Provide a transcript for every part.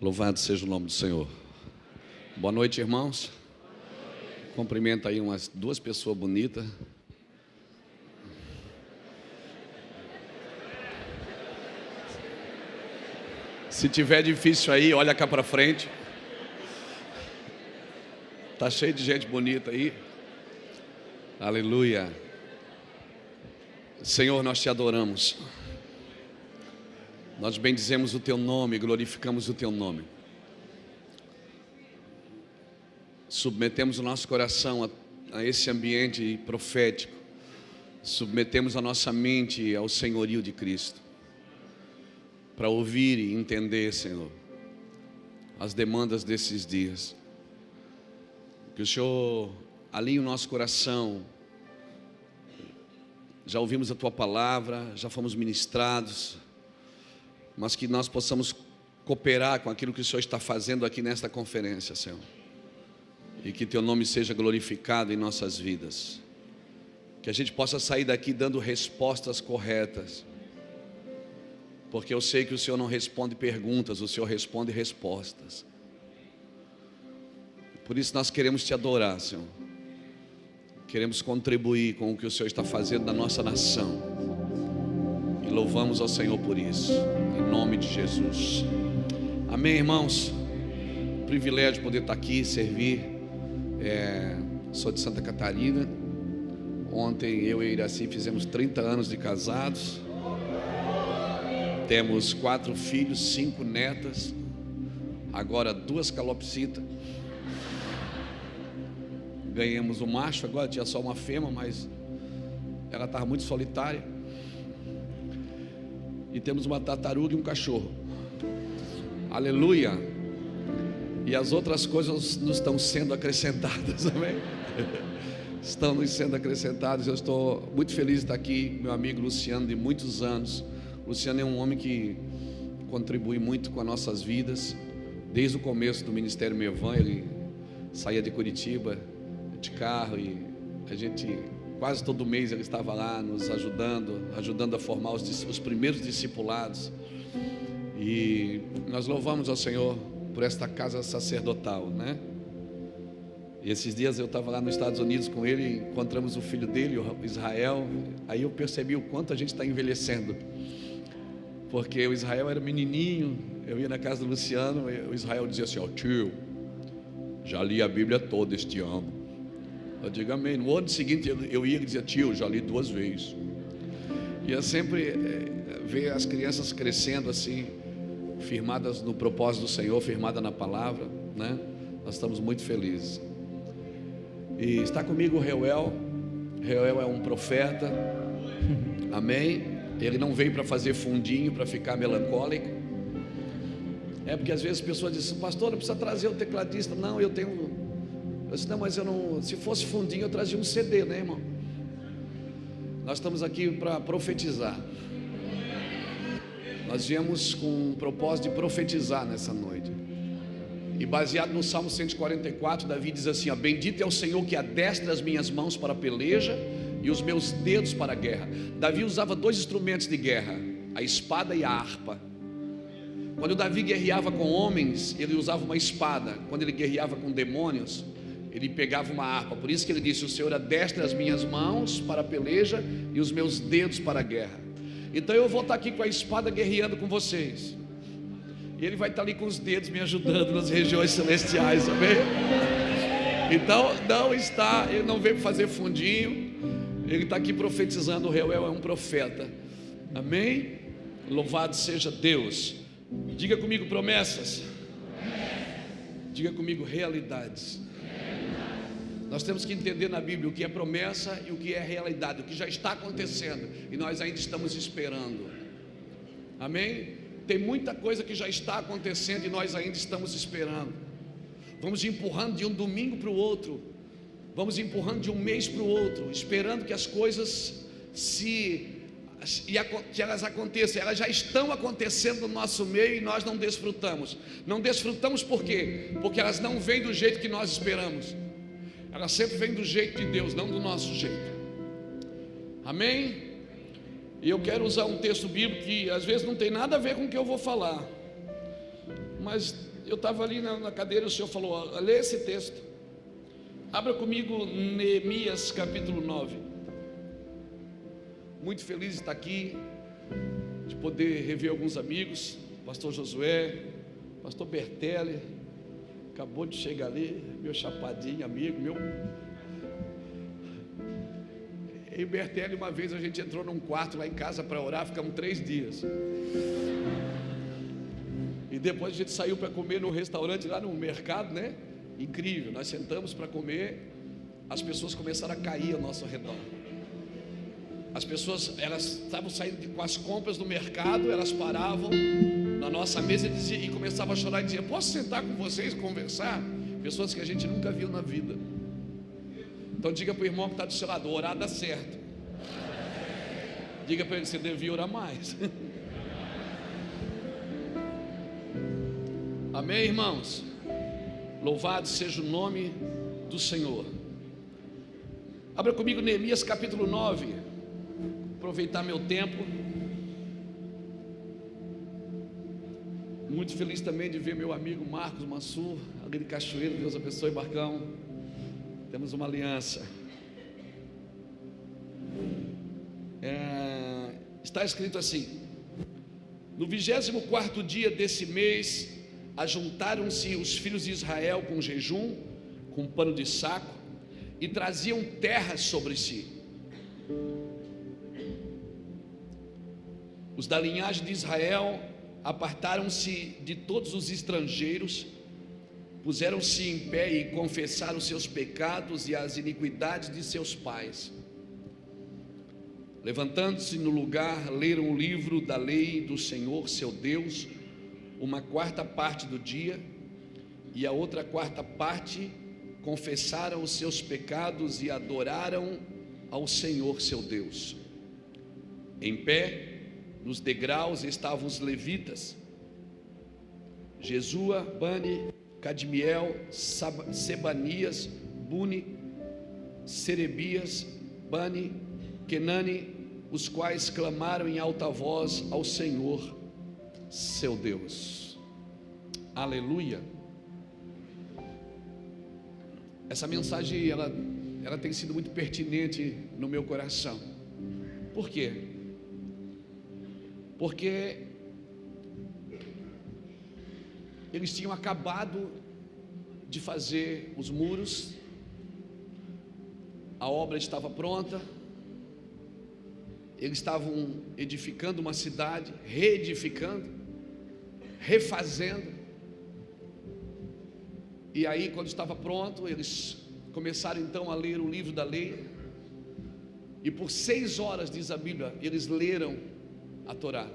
Louvado seja o nome do Senhor. Boa noite, irmãos. Cumprimento aí umas duas pessoas bonitas. Se tiver difícil aí, olha cá para frente. Tá cheio de gente bonita aí. Aleluia. Senhor, nós te adoramos. Nós bendizemos o teu nome, glorificamos o teu nome. Submetemos o nosso coração a esse ambiente profético. Submetemos a nossa mente ao senhorio de Cristo, para ouvir e entender, Senhor, as demandas desses dias. Que o Senhor alinhe o nosso coração. Já ouvimos a tua palavra, já fomos ministrados, mas que nós possamos cooperar com aquilo que o Senhor está fazendo aqui nesta conferência, Senhor. E que teu nome seja glorificado em nossas vidas. Que a gente possa sair daqui dando respostas corretas. Porque eu sei que o Senhor não responde perguntas, o Senhor responde respostas. Por isso nós queremos te adorar, Senhor. Queremos contribuir com o que o Senhor está fazendo na nossa nação. E louvamos ao Senhor por isso, em nome de Jesus. Amém, irmãos? Privilégio poder estar aqui, servir. Sou de Santa Catarina. Ontem eu e Iraci fizemos 30 anos de casados. Temos 4 filhos, 5 netas. Agora 2 calopsitas. Ganhamos um macho, agora tinha só uma fêmea, mas ela estava muito solitária. E temos uma tartaruga e um cachorro. Aleluia. E as outras coisas nos estão sendo acrescentadas, amém? Estão nos sendo acrescentadas. Eu estou muito feliz de estar aqui, meu amigo Luciano, de muitos anos. Luciano é um homem que contribui muito com as nossas vidas. Desde o começo do Ministério Mevan, ele saía de Curitiba de carro e a gente, quase todo mês ele estava lá nos ajudando a formar os primeiros discipulados. E nós louvamos ao Senhor por esta casa sacerdotal, né? E esses dias eu estava lá nos Estados Unidos com ele, encontramos o filho dele, o Israel. Aí eu percebi o quanto a gente está envelhecendo, porque o Israel era menininho. Eu ia na casa do Luciano, o Israel dizia assim: ó, tio, já li a Bíblia toda este ano. Eu digo amém. No ano seguinte eu ia e dizia: tio, já li 2 vezes. E eu sempre ver as crianças crescendo assim, firmadas no propósito do Senhor, firmadas na palavra, né? Nós estamos muito felizes. E está comigo o Reuel. Reuel é um profeta, amém? Ele não veio para fazer fundinho, para ficar melancólico. Porque às vezes as pessoas dizem: pastor, não precisa trazer o tecladista. Não, eu disse: não, mas eu não, se fosse fundinho eu trazia um CD, né, irmão? Nós estamos aqui para profetizar. Nós viemos com o propósito de profetizar nessa noite. E baseado no Salmo 144, Davi diz assim: ó, bendito é o Senhor que adestra as minhas mãos para a peleja e os meus dedos para a guerra. Davi usava 2 instrumentos de guerra, a espada e a harpa. Quando Davi guerreava com homens, ele usava uma espada. Quando ele guerreava com demônios, ele pegava uma harpa. Por isso que ele disse: o Senhor adestra as minhas mãos para a peleja e os meus dedos para a guerra. Então eu vou estar aqui com a espada guerreando com vocês, e ele vai estar ali com os dedos me ajudando nas regiões celestiais, amém? Então ele não veio para fazer fundinho, ele está aqui profetizando. O Reuel é um profeta, amém? Louvado seja Deus. Diga comigo promessas. Diga comigo realidades. Nós temos que entender na Bíblia o que é promessa e o que é realidade, o que já está acontecendo e nós ainda estamos esperando, amém? Tem muita coisa que já está acontecendo e nós ainda estamos esperando. Vamos empurrando de um domingo para o outro, vamos empurrando de um mês para o outro, esperando que as coisas que elas aconteçam. Elas já estão acontecendo no nosso meio e nós não desfrutamos. Não desfrutamos por quê? Porque elas não vêm do jeito que nós esperamos. Elas sempre vêm do jeito de Deus, não do nosso jeito. Amém? E eu quero usar um texto bíblico que às vezes não tem nada a ver com o que eu vou falar, mas eu estava ali na cadeira e o Senhor falou: lê esse texto. Abra comigo Neemias capítulo 9. Muito feliz de estar aqui, de poder rever alguns amigos. Pastor Josué, pastor Bertelli, acabou de chegar ali, meu chapadinho, amigo, meu. E Bertelli, uma vez a gente entrou num quarto lá em casa para orar, ficamos 3 dias. E depois a gente saiu para comer num restaurante lá no mercado, né? Incrível, nós sentamos para comer, as pessoas começaram a cair ao nosso redor. As pessoas, elas estavam saindo com as compras do mercado, elas paravam na nossa mesa e começavam a chorar e diziam: posso sentar com vocês e conversar? Pessoas que a gente nunca viu na vida. Então diga para o irmão que está do seu lado: orar dá certo. Diga para ele: você devia orar mais. Amém, irmãos? Louvado seja o nome do Senhor. Abra comigo Neemias capítulo 9. Aproveitar meu tempo. Muito feliz também de ver meu amigo Marcos Mansur ali de Cachoeiro. Deus abençoe, Marcão. Temos uma aliança. Está escrito assim: no 24º dia desse mês, ajuntaram-se os filhos de Israel com jejum, com pano de saco, e traziam terras sobre si. Os da linhagem de Israel apartaram-se de todos os estrangeiros, puseram-se em pé e confessaram os seus pecados e as iniquidades de seus pais. Levantando-se no lugar, leram o livro da lei do Senhor seu Deus, uma 4ª parte do dia, e a outra 4ª parte confessaram os seus pecados e adoraram ao Senhor seu Deus. Em pé, nos degraus estavam os levitas: Jesua, Bani, Cadmiel, Sebanias, Buni, Serebias, Bani, Kenani, os quais clamaram em alta voz ao Senhor seu Deus. Aleluia. Essa mensagem ela tem sido muito pertinente no meu coração. Por quê? Porque eles tinham acabado de fazer os muros, a obra estava pronta, eles estavam edificando uma cidade, reedificando, refazendo. E aí, quando estava pronto, eles começaram então a ler o livro da lei, e por 6 horas, diz a Bíblia, eles leram a Torá,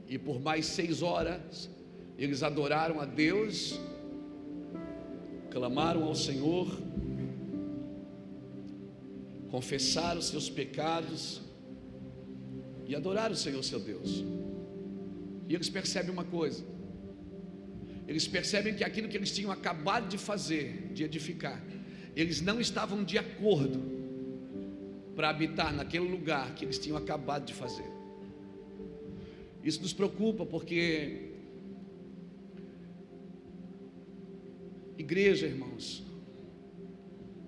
e por mais 6 horas eles adoraram a Deus, clamaram ao Senhor, confessaram seus pecados e adoraram o Senhor seu Deus. E eles percebem uma coisa: eles percebem que aquilo que eles tinham acabado de fazer, de edificar, eles não estavam de acordo para habitar naquele lugar que eles tinham acabado de fazer. Isso nos preocupa, porque igreja, irmãos,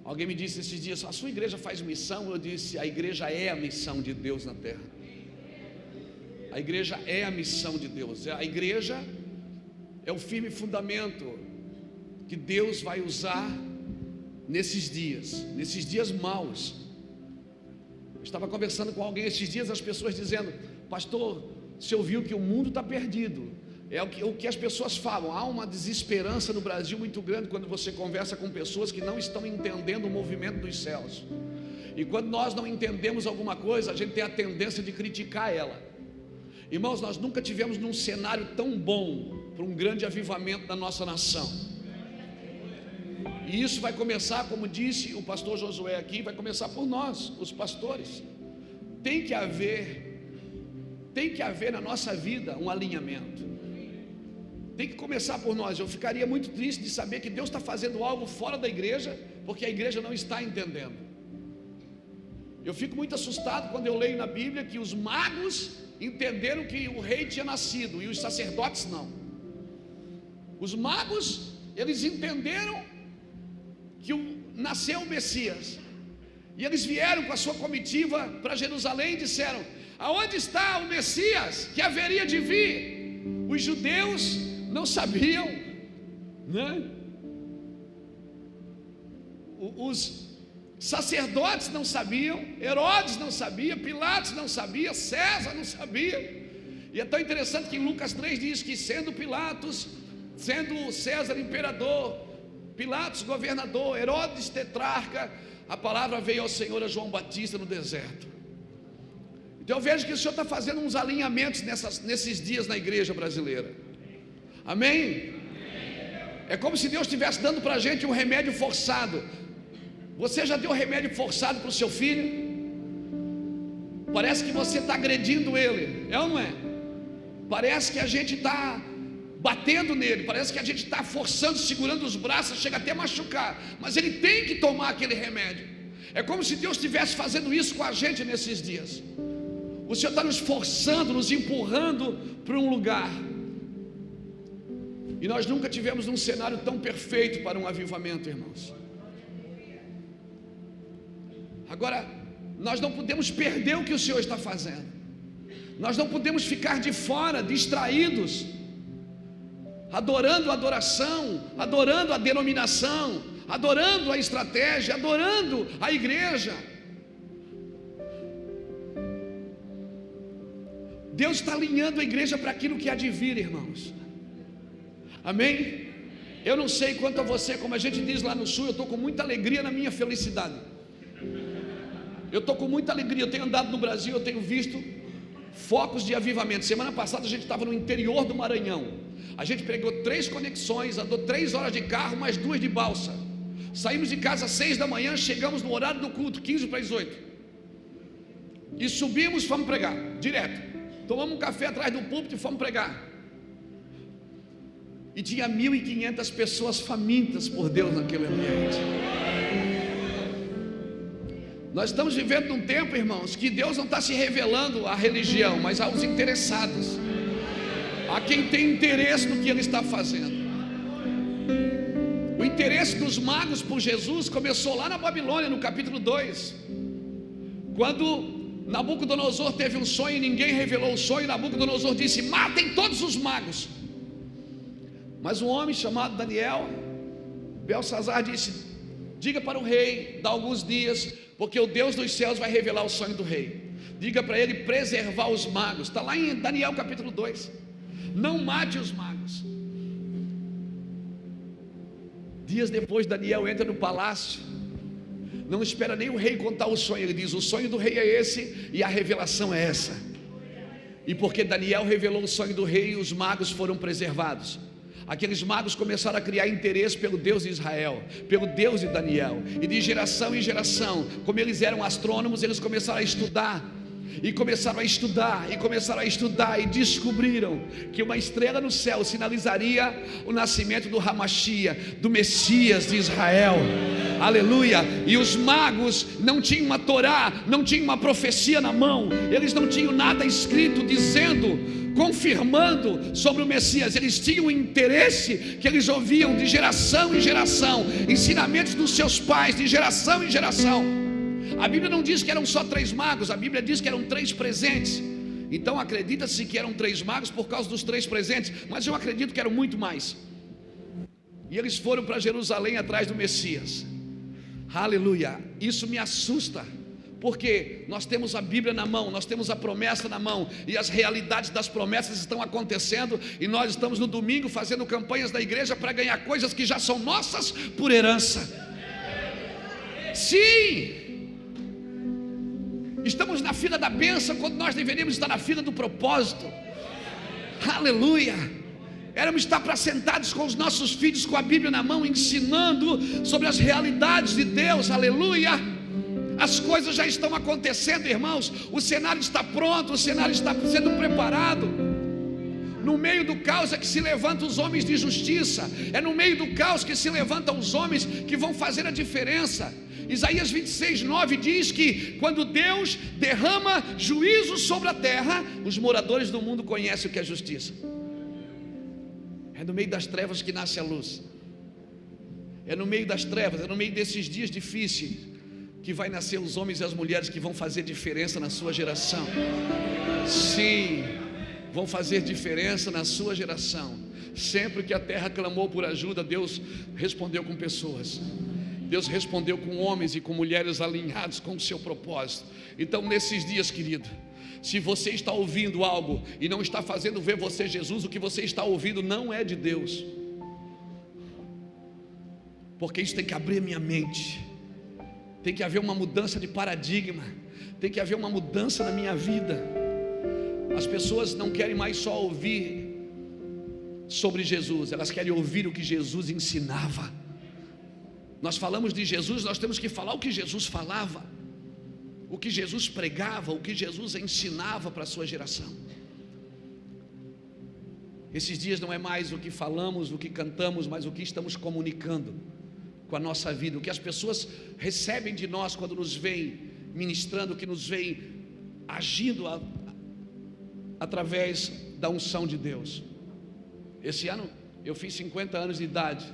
alguém me disse esses dias: a sua igreja faz missão? Eu disse: a igreja é a missão de Deus na terra. A igreja é a missão de Deus. A igreja é o firme fundamento que Deus vai usar nesses dias maus. Eu estava conversando com alguém esses dias, as pessoas dizendo: pastor, você ouviu que o mundo está perdido? É o que as pessoas falam. Há uma desesperança no Brasil muito grande quando você conversa com pessoas que não estão entendendo o movimento dos céus. E quando nós não entendemos alguma coisa, a gente tem a tendência de criticar ela. Irmãos, nós nunca tivemos num cenário tão bom para um grande avivamento da nossa nação. E isso vai começar, como disse o pastor Josué aqui, vai começar por nós, os pastores. Tem que haver na nossa vida um alinhamento. Tem que começar por nós. Eu ficaria muito triste de saber que Deus está fazendo algo fora da igreja, porque a igreja não está entendendo. Eu fico muito assustado quando eu leio na Bíblia que os magos entenderam que o rei tinha nascido e os sacerdotes não. Os magos, eles entenderam que nasceu o Messias, e eles vieram com a sua comitiva para Jerusalém e disseram: aonde está o Messias que haveria de vir? Os judeus não sabiam, né? Os sacerdotes não sabiam, Herodes não sabia, Pilatos não sabia, César não sabia. E é tão interessante que em Lucas 3 diz que sendo Pilatos, sendo César imperador, Pilatos governador, Herodes tetrarca, a palavra veio ao Senhor a João Batista no deserto. Então eu vejo que o Senhor está fazendo uns alinhamentos nesses dias na igreja brasileira. Amém? É como se Deus estivesse dando para a gente um remédio forçado. Você já deu remédio forçado para o seu filho? Parece que você está agredindo ele, é ou não é? Parece que a gente está batendo nele, parece que a gente está forçando, segurando os braços, chega até a machucar, mas ele tem que tomar aquele remédio. É como se Deus estivesse fazendo isso com a gente nesses dias. O Senhor está nos forçando, nos empurrando para um lugar, e nós nunca tivemos um cenário tão perfeito para um avivamento, irmãos. Agora, nós não podemos perder o que o Senhor está fazendo. Nós não podemos ficar de fora, distraídos, adorando a adoração, adorando a denominação, adorando a estratégia, adorando a igreja. Deus está alinhando a igreja para aquilo que há de vir, irmãos. Amém? Eu não sei quanto a você, como a gente diz lá no sul, eu estou com muita alegria na minha felicidade. Eu estou com muita alegria, eu tenho andado no Brasil, eu tenho visto focos de avivamento. Semana passada a gente estava no interior do Maranhão. A gente pregou 3 conexões, andou 3 horas de carro, mais 2 de balsa. Saímos de casa às 6 da manhã, chegamos no horário do culto, 15 para as 8. E subimos, fomos pregar, direto. Tomamos um café atrás do púlpito e fomos pregar. E tinha 1.500 pessoas famintas por Deus naquele ambiente. Nós estamos vivendo num tempo, irmãos, que Deus não está se revelando à religião, mas aos interessados, a quem tem interesse no que Ele está fazendo. O interesse dos magos por Jesus começou lá na Babilônia, no capítulo 2, quando Nabucodonosor teve um sonho e ninguém revelou o sonho. Nabucodonosor disse: matem todos os magos. Mas um homem chamado Daniel, Belsazar, disse: diga para o rei, dá alguns dias, porque o Deus dos céus vai revelar o sonho do rei. Diga para ele preservar os magos. Está lá em Daniel capítulo 2. Não mate os magos. Dias depois, Daniel entra no palácio. Não espera nem o rei contar o sonho. Ele diz: o sonho do rei é esse e a revelação é essa. E porque Daniel revelou o sonho do rei, os magos foram preservados. Aqueles magos começaram a criar interesse pelo Deus de Israel, pelo Deus de Daniel. E de geração em geração, como eles eram astrônomos, eles começaram a estudar. E começaram a estudar, e começaram a estudar, e descobriram que uma estrela no céu sinalizaria o nascimento do Hamashia, do Messias de Israel. Aleluia. E os magos não tinham uma Torá, não tinham uma profecia na mão, eles não tinham nada escrito dizendo, confirmando sobre o Messias. Eles tinham um interesse que eles ouviam de geração em geração, ensinamentos dos seus pais de geração em geração. A Bíblia não diz que eram só 3 magos, a Bíblia diz que eram 3 presentes. Então acredita-se que eram 3 magos por causa dos 3 presentes, mas eu acredito que eram muito mais. E eles foram para Jerusalém atrás do Messias. Aleluia. Isso me assusta, porque nós temos a Bíblia na mão, nós temos a promessa na mão, e as realidades das promessas estão acontecendo, e nós estamos no domingo fazendo campanhas da igreja para ganhar coisas que já são nossas por herança. Sim, estamos na fila da bênção quando nós deveríamos estar na fila do propósito. Aleluia. Éramos estar para sentados com os nossos filhos com a Bíblia na mão, ensinando sobre as realidades de Deus. Aleluia. As coisas já estão acontecendo, irmãos. O cenário está pronto, o cenário está sendo preparado. No meio do caos é que se levantam os homens de justiça. É no meio do caos que se levantam os homens que vão fazer a diferença. Isaías 26:9 diz que quando Deus derrama juízo sobre a terra, os moradores do mundo conhecem o que é justiça. É no meio das trevas que nasce a luz. É no meio das trevas, é no meio desses dias difíceis que vai nascer os homens e as mulheres que vão fazer diferença na sua geração. Sim, vão fazer diferença na sua geração. Sempre que a terra clamou por ajuda, Deus respondeu com pessoas. Deus respondeu com homens e com mulheres alinhados com o seu propósito. Então, nesses dias, querido, se você está ouvindo algo e não está fazendo ver você Jesus, o que você está ouvindo não é de Deus. Porque isso tem que abrir minha mente. Tem que haver uma mudança de paradigma. Tem que haver uma mudança na minha vida. As pessoas não querem mais só ouvir sobre Jesus, elas querem ouvir o que Jesus ensinava. Nós falamos de Jesus, nós temos que falar o que Jesus falava, o que Jesus pregava, o que Jesus ensinava para a sua geração. Esses dias não é mais o que falamos, o que cantamos, mas o que estamos comunicando com a nossa vida, o que as pessoas recebem de nós quando nos veem ministrando, que nos veem agindo através da unção de Deus. Esse ano eu fiz 50 anos de idade.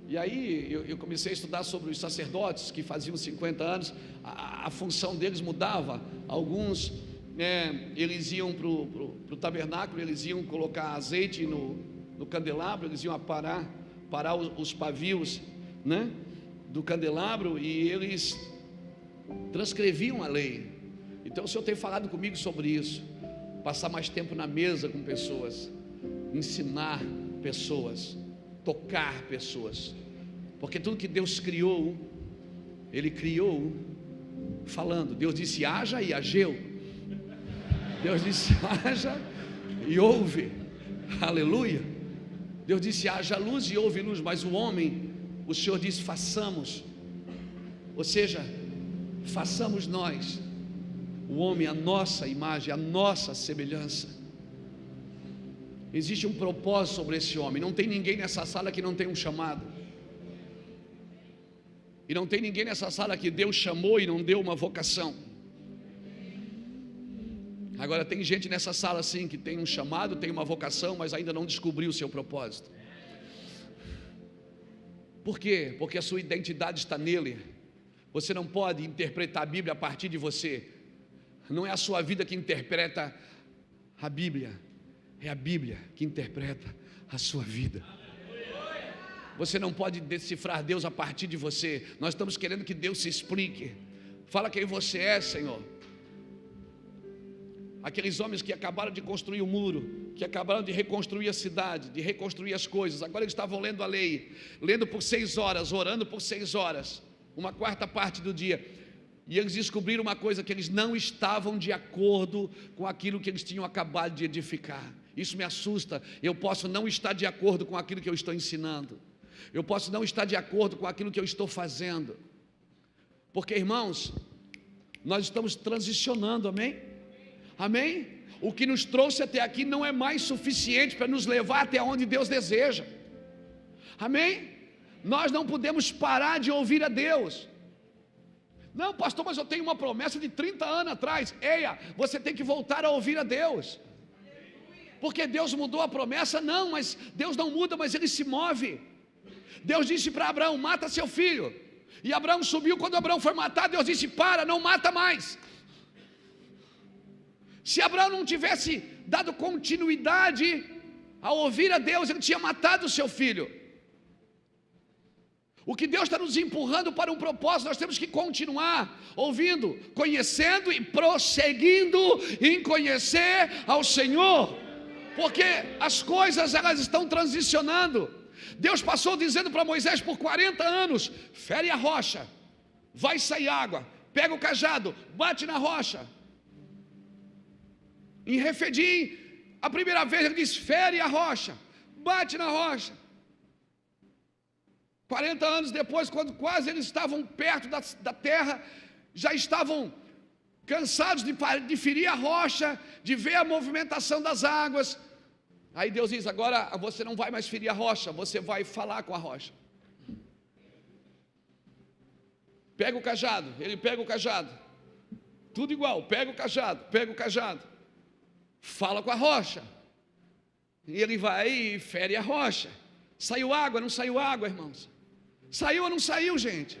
E aí eu comecei a estudar sobre os sacerdotes que faziam 50 anos. A função deles mudava. Alguns, eles iam para o tabernáculo, eles iam colocar azeite no candelabro, eles iam parar os pavios, né, do candelabro, e eles transcreviam a lei. Então o Senhor tem falado comigo sobre isso. Passar mais tempo na mesa com pessoas, ensinar pessoas, tocar pessoas, porque tudo que Deus criou, Ele criou falando. Deus disse haja e ageu. Deus disse haja e houve. Aleluia. Deus disse haja luz e houve luz. Mas o homem, o Senhor disse façamos. Ou seja, façamos nós, o homem, a nossa imagem, a nossa semelhança. Existe um propósito sobre esse homem. Não tem ninguém nessa sala que não tem um chamado. E não tem ninguém nessa sala que Deus chamou e não deu uma vocação. Agora tem gente nessa sala sim que tem um chamado, tem uma vocação, mas ainda não descobriu o seu propósito. Por quê? Porque a sua identidade está nele. Você não pode interpretar a Bíblia a partir de você. Não é a sua vida que interpreta a Bíblia. É a Bíblia que interpreta a sua vida. Você não pode decifrar Deus a partir de você. Nós estamos querendo que Deus se explique. Fala quem você é, Senhor. Aqueles homens que acabaram de construir o muro, que acabaram de reconstruir a cidade, de reconstruir as coisas, agora eles estavam lendo a lei, lendo por 6 horas, orando por 6 horas, uma quarta parte do dia. E eles descobriram uma coisa, que eles não estavam de acordo com aquilo que eles tinham acabado de edificar. Isso me assusta. Eu posso não estar de acordo com aquilo que eu estou ensinando. Eu posso não estar de acordo com aquilo que eu estou fazendo. Porque, irmãos, nós estamos transicionando, amém? Amém? O que nos trouxe até aqui não é mais suficiente para nos levar até onde Deus deseja. Amém? Nós não podemos parar de ouvir a Deus. Não, pastor, mas eu tenho uma promessa de 30 anos atrás. Eia, você tem que voltar a ouvir a Deus. Porque Deus mudou a promessa? Não, mas Deus não muda, mas Ele se move. Deus disse para Abraão, mata seu filho. E Abraão subiu, quando Abraão foi matar, Deus disse, para, não mata mais. Se Abraão não tivesse dado continuidade a ouvir a Deus, ele tinha matado o seu filho. O que Deus está nos empurrando para um propósito, nós temos que continuar ouvindo, conhecendo e prosseguindo em conhecer ao Senhor, porque as coisas elas estão transicionando. Deus passou dizendo para Moisés por 40 anos, fere a rocha, vai sair água, pega o cajado, bate na rocha. Em Refidim, a primeira vez ele disse, fere a rocha, bate na rocha. 40 anos depois, quando quase eles estavam perto da terra, já estavam cansados de ferir a rocha, de ver a movimentação das águas. Aí Deus diz, agora você não vai mais ferir a rocha, você vai falar com a rocha. Pega o cajado, ele pega o cajado, tudo igual, pega o cajado, fala com a rocha. E ele vai e fere a rocha. Saiu água, não saiu água, irmãos? Saiu ou não saiu, gente?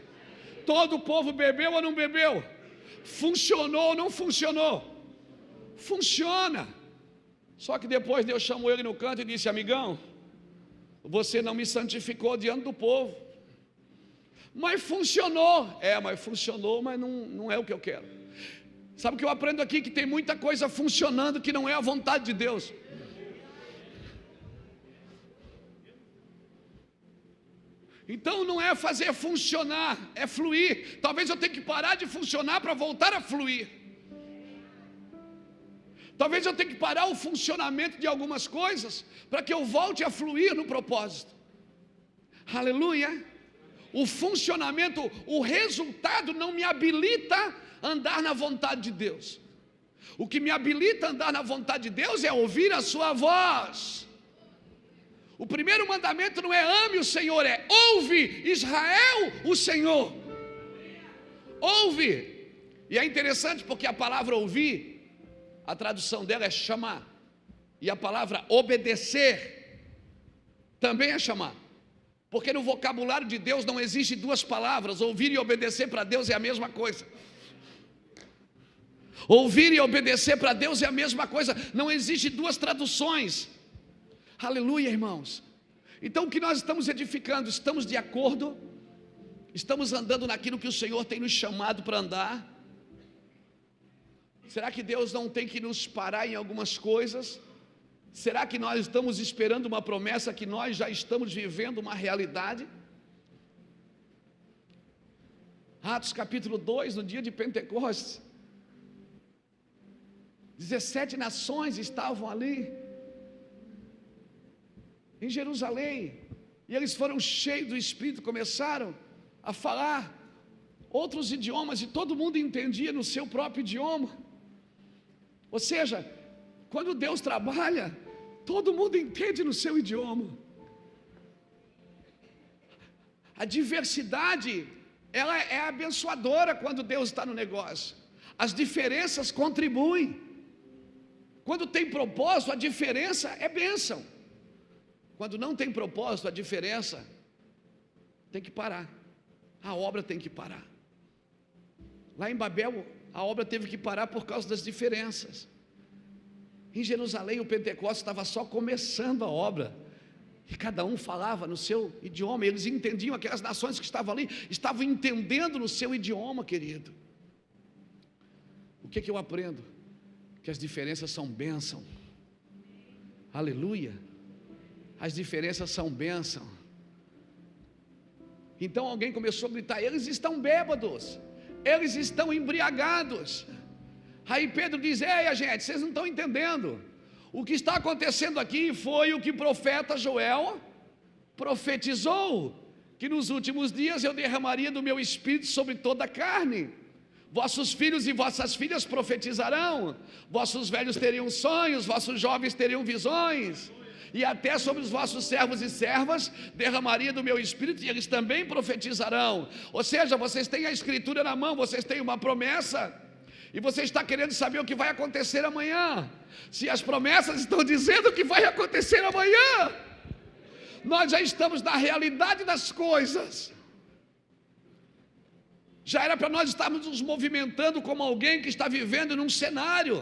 Todo o povo bebeu ou não bebeu? Funcionou ou não funcionou? Funciona. Só que depois Deus chamou ele no canto e disse: amigão, você não me santificou diante do povo. Mas funcionou. Mas funcionou, mas não é o que eu quero. Sabe o que eu aprendo aqui? Que tem muita coisa funcionando que não é a vontade de Deus. Então não é fazer funcionar, é fluir. Talvez eu tenha que parar de funcionar para voltar a fluir. Talvez eu tenha que parar o funcionamento de algumas coisas para que eu volte a fluir no propósito. Aleluia. O funcionamento, o resultado não me habilita a andar na vontade de Deus. O que me habilita a andar na vontade de Deus é ouvir a sua voz. O primeiro mandamento não é ame o Senhor, é ouve, Israel, o Senhor. Ouve. E é interessante porque a palavra ouvir, a tradução dela é chamar. E a palavra obedecer também é chamar. Porque no vocabulário de Deus não existe duas palavras. Ouvir e obedecer para Deus é a mesma coisa. Ouvir e obedecer para Deus é a mesma coisa. Não existe duas traduções. Aleluia, irmãos. Então o que nós estamos edificando? Estamos de acordo? Estamos andando naquilo que o Senhor tem nos chamado para andar? Será que Deus não tem que nos parar em algumas coisas? Será que nós estamos esperando uma promessa que nós já estamos vivendo uma realidade? Atos capítulo 2, no dia de Pentecostes, 17 nações estavam ali em Jerusalém, e eles foram cheios do Espírito, começaram a falar outros idiomas, e todo mundo entendia no seu próprio idioma. Ou seja, quando Deus trabalha, todo mundo entende no seu idioma. A diversidade, ela é abençoadora quando Deus está no negócio. As diferenças contribuem. Quando tem propósito, a diferença é bênção. Quando não tem propósito, a diferença tem que parar. A obra tem que parar. Lá em Babel, a obra teve que parar por causa das diferenças. Em Jerusalém, o Pentecostes estava só começando a obra. E cada um falava no seu idioma. Eles entendiam, aquelas nações que estavam ali, estavam entendendo no seu idioma, querido. O que eu aprendo? Que as diferenças são bênção. Aleluia. As diferenças são bênção. Então alguém começou a gritar: eles estão bêbados, eles estão embriagados. Aí Pedro diz: ei, gente, vocês não estão entendendo. O que está acontecendo aqui foi o que o profeta Joel profetizou, que nos últimos dias eu derramaria do meu espírito sobre toda a carne. Vossos filhos e vossas filhas profetizarão, vossos velhos teriam sonhos, vossos jovens teriam visões, e até sobre os vossos servos e servas derramaria do meu espírito, e eles também profetizarão. Ou seja, vocês têm a escritura na mão, vocês têm uma promessa, e você está querendo saber o que vai acontecer amanhã. Se as promessas estão dizendo o que vai acontecer amanhã, nós já estamos na realidade das coisas. Já era para nós estarmos nos movimentando como alguém que está vivendo num cenário.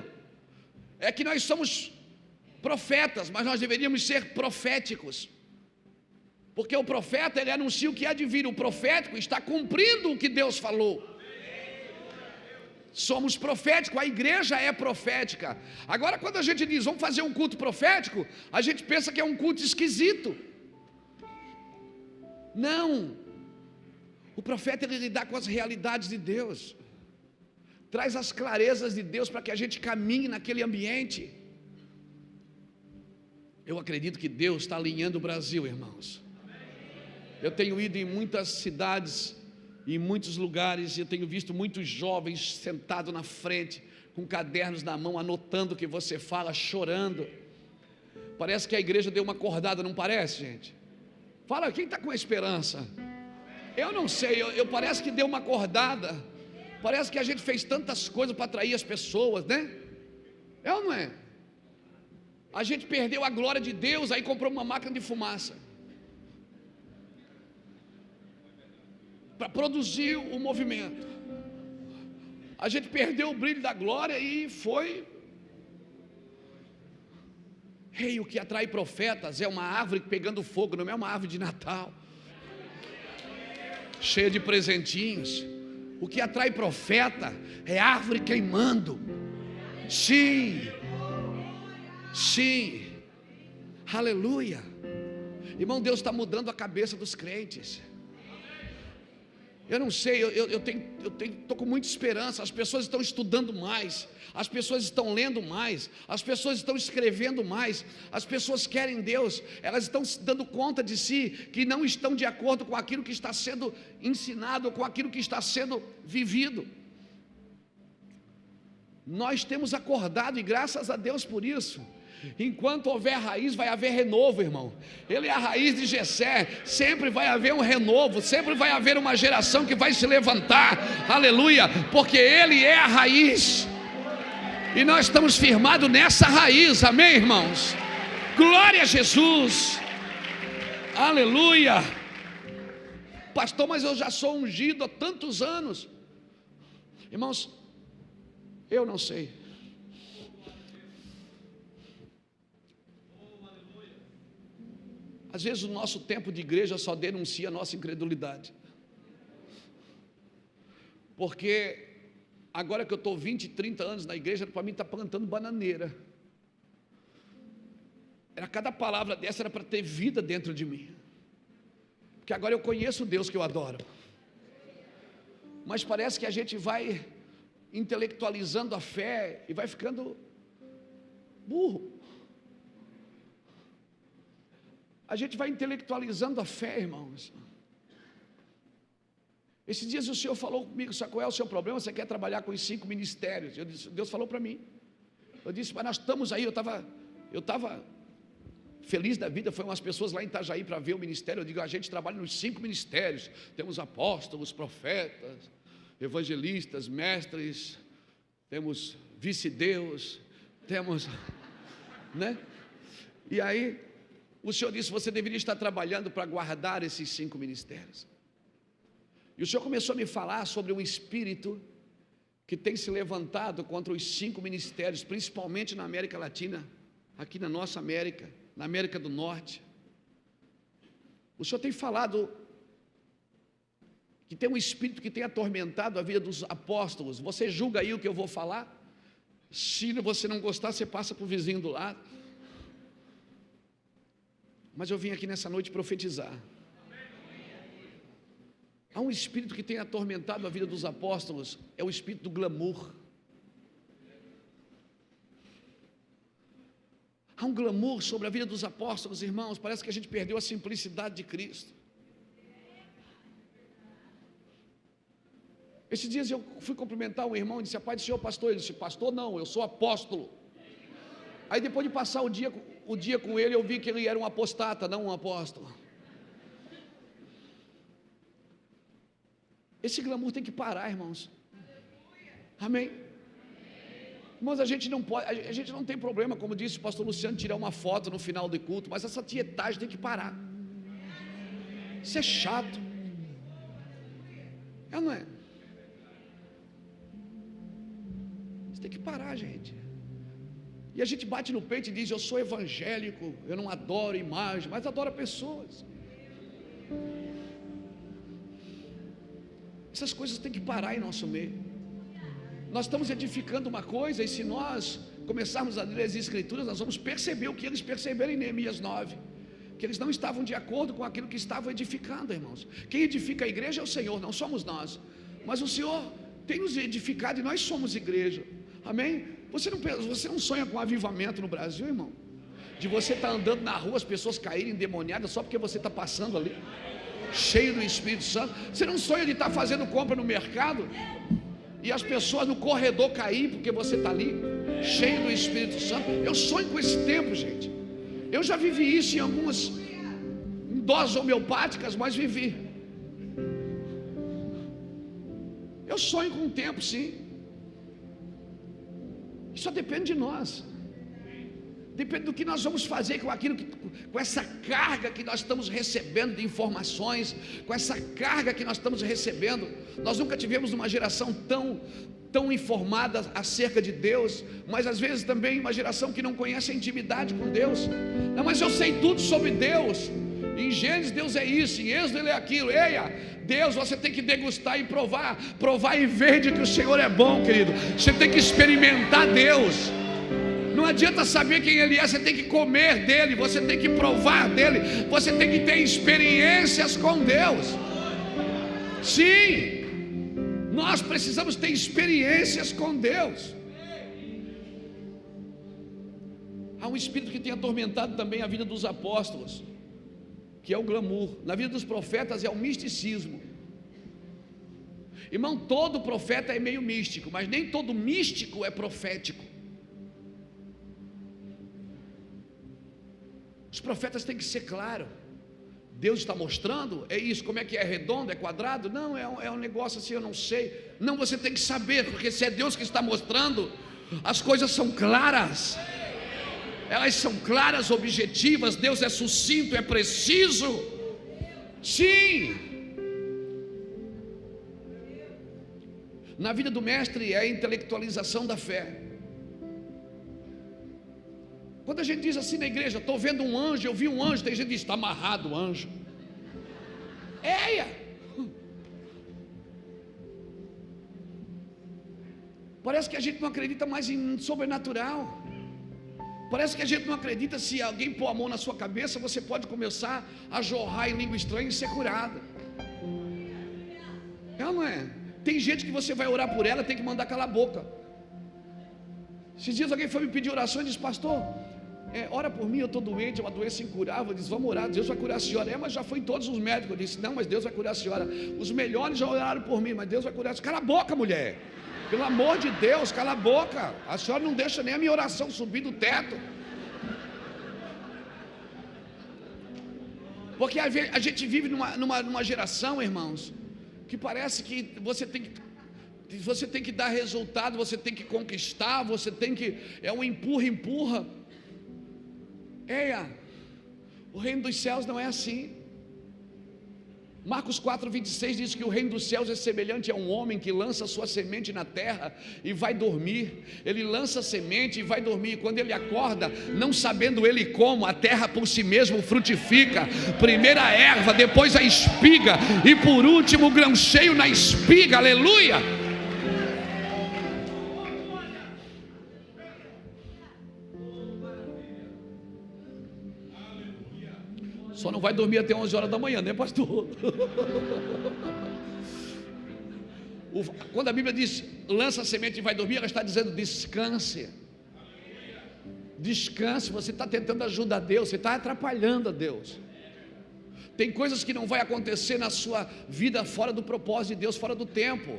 É que nós somos profetas, mas nós deveríamos ser proféticos, porque o profeta, ele anuncia o que há de vir. O profético está cumprindo o que Deus falou. Somos proféticos, a igreja é profética. Agora, quando a gente diz vamos fazer um culto profético, a gente pensa que é um culto esquisito. Não. O profeta, ele lida com as realidades de Deus, traz as clarezas de Deus para que a gente caminhe naquele ambiente. Eu acredito que Deus está alinhando o Brasil, irmãos. Eu tenho ido em muitas cidades, em muitos lugares, e eu tenho visto muitos jovens sentados na frente, com cadernos na mão, anotando o que você fala, chorando. Parece que a igreja deu uma acordada, não parece, gente? Fala, quem está com esperança? Eu não sei, parece que deu uma acordada. Parece que a gente fez tantas coisas para atrair as pessoas, né? É ou não é? A gente perdeu a glória de Deus, aí comprou uma máquina de fumaça para produzir o movimento. A gente perdeu o brilho da glória e foi. Ei, o que atrai profetas é uma árvore pegando fogo, não é uma árvore de Natal, cheia de presentinhos. O que atrai profeta é árvore queimando. Sim, sim, aleluia. Irmão, Deus está mudando a cabeça dos crentes. Eu não sei, eu estou com muita esperança. As pessoas estão estudando mais, as pessoas estão lendo mais, as pessoas estão escrevendo mais, as pessoas querem Deus, elas estão se dando conta de si, que não estão de acordo com aquilo que está sendo ensinado, com aquilo que está sendo vivido. Nós temos acordado e graças a Deus por isso. Enquanto houver raiz, vai haver renovo, irmão. Ele é a raiz de Jessé. Sempre vai haver um renovo, sempre vai haver uma geração que vai se levantar, aleluia, porque ele é a raiz, e nós estamos firmados nessa raiz, amém, irmãos? Glória a Jesus, aleluia. Pastor, mas eu já sou ungido há tantos anos. Irmãos, eu não sei. Às vezes o nosso tempo de igreja só denuncia a nossa incredulidade. Porque agora que eu estou 20, 30 anos na igreja, para mim está plantando bananeira. Cada palavra dessa era para ter vida dentro de mim. Porque agora eu conheço o Deus que eu adoro. Mas parece que a gente vai intelectualizando a fé e vai ficando burro. A gente vai intelectualizando a fé, irmãos. Esses dias o Senhor falou comigo: sabe qual é o seu problema? Você quer trabalhar com os 5 ministérios? Eu disse, Deus falou para mim. Eu disse, mas nós estamos aí. Eu estava feliz da vida. Foi umas pessoas lá em Itajaí para ver o ministério. Eu digo, a gente trabalha nos 5 ministérios. Temos apóstolos, profetas, evangelistas, mestres, temos vice-deus, temos, né? E aí o Senhor disse, você deveria estar trabalhando para guardar esses 5 ministérios. E o Senhor começou a me falar sobre um espírito que tem se levantado contra os 5 ministérios, principalmente na América Latina, aqui na nossa América, na América do Norte. O Senhor tem falado que tem um espírito que tem atormentado a vida dos apóstolos. Você julga aí o que eu vou falar? Se você não gostar, você passa para o vizinho do lado. Mas eu vim aqui nessa noite profetizar. Há um espírito que tem atormentado a vida dos apóstolos, é o espírito do glamour. Há um glamour sobre a vida dos apóstolos, irmãos. Parece que a gente perdeu a simplicidade de Cristo. Esses dias eu fui cumprimentar um irmão e disse, a paz do Senhor, pastor. Ele disse, pastor não, eu sou apóstolo. Aí depois de passar o dia com ele, eu vi que ele era um apostata, não um apóstolo. Esse glamour tem que parar, irmãos. Amém? Irmãos, a gente não tem problema, como disse o pastor Luciano, tirar uma foto no final do culto, mas essa tietagem tem que parar. Isso é chato. É ou não é? Isso tem que parar, gente. E a gente bate no peito e diz, eu sou evangélico, eu não adoro imagem, mas adoro pessoas. Essas coisas têm que parar em nosso meio. Nós estamos edificando uma coisa, e se nós começarmos a ler as Escrituras, nós vamos perceber o que eles perceberam em Neemias 9, que eles não estavam de acordo com aquilo que estavam edificando, irmãos. Quem edifica a igreja é o Senhor, não somos nós. Mas o Senhor tem nos edificado e nós somos igreja. Amém? Você não sonha com avivamento no Brasil, irmão? De você estar andando na rua, as pessoas caírem endemoniadas só porque você está passando ali, cheio do Espírito Santo. Você não sonha de estar fazendo compra no mercado e as pessoas no corredor cair porque você está ali, cheio do Espírito Santo? Eu sonho com esse tempo, gente. Eu já vivi isso em algumas doses homeopáticas, mas vivi. Eu sonho com um tempo, sim. Só depende de nós. depende do que nós vamos fazer com aquilo, com essa carga que nós estamos recebendo de informações, com essa carga que nós estamos recebendo. Nós nunca tivemos uma geração tão informada acerca de Deus, mas às vezes também uma geração que não conhece a intimidade com Deus. Não, mas eu sei tudo sobre Deus. Em Gênesis Deus é isso, em Êxodo Ele é aquilo. Eia, Deus, você tem que degustar e provar e ver de que o Senhor é bom, querido. Você tem que experimentar Deus. Não adianta saber quem Ele é, você tem que comer dele, você tem que provar dele, você tem que ter experiências com Deus. Sim, nós precisamos ter experiências com Deus. Há um espírito que tem atormentado também a vida dos apóstolos, que é o glamour. Na vida dos profetas é o misticismo. Irmão, todo profeta é meio místico, mas nem todo místico é profético. Os profetas têm que ser claros. Deus está mostrando, é isso, como é que é redondo, é quadrado? Não, é um negócio assim, eu não sei. Não, você tem que saber, porque se é Deus que está mostrando, as coisas são claras. Elas são claras, objetivas. Deus é sucinto, é preciso. Sim. Na vida do mestre é a intelectualização da fé. Quando a gente diz assim na igreja, estou vendo um anjo, eu vi um anjo, tem gente que diz, está amarrado o anjo. Eia! Parece que a gente não acredita mais em sobrenatural. Parece que a gente não acredita, se alguém pôr a mão na sua cabeça, você pode começar a jorrar em língua estranha e ser curado. É ou não é? Tem gente que você vai orar por ela, tem que mandar calar a boca. Esses dias alguém foi me pedir oração e disse, pastor, ora por mim, eu estou doente, é uma doença incurável. Eu disse, vamos orar, Deus vai curar a senhora. Mas já foi em todos os médicos. Eu disse, não, mas Deus vai curar a senhora. Os melhores já oraram por mim, mas Deus vai curar a senhora. Cala a boca, mulher. Pelo amor de Deus, cala a boca. A senhora não deixa nem a minha oração subir do teto. Porque a gente vive numa geração, irmãos, que parece que você tem que dar resultado, você tem que conquistar, você tem que, é um empurra. Eia, o reino dos céus não é assim. Marcos 4:26 diz que o reino dos céus é semelhante a um homem que lança sua semente na terra e vai dormir. Ele lança a semente e vai dormir. Quando ele acorda, não sabendo ele como, a terra por si mesmo frutifica. Primeiro a erva, depois a espiga e por último o grão cheio na espiga. Aleluia! Só não vai dormir até 11 horas da manhã, né, pastor? Quando a Bíblia diz lança a semente e vai dormir, ela está dizendo descanse. Descanse, você está tentando ajudar Deus, você está atrapalhando a Deus. Tem coisas que não vai acontecer na sua vida fora do propósito de Deus, fora do tempo.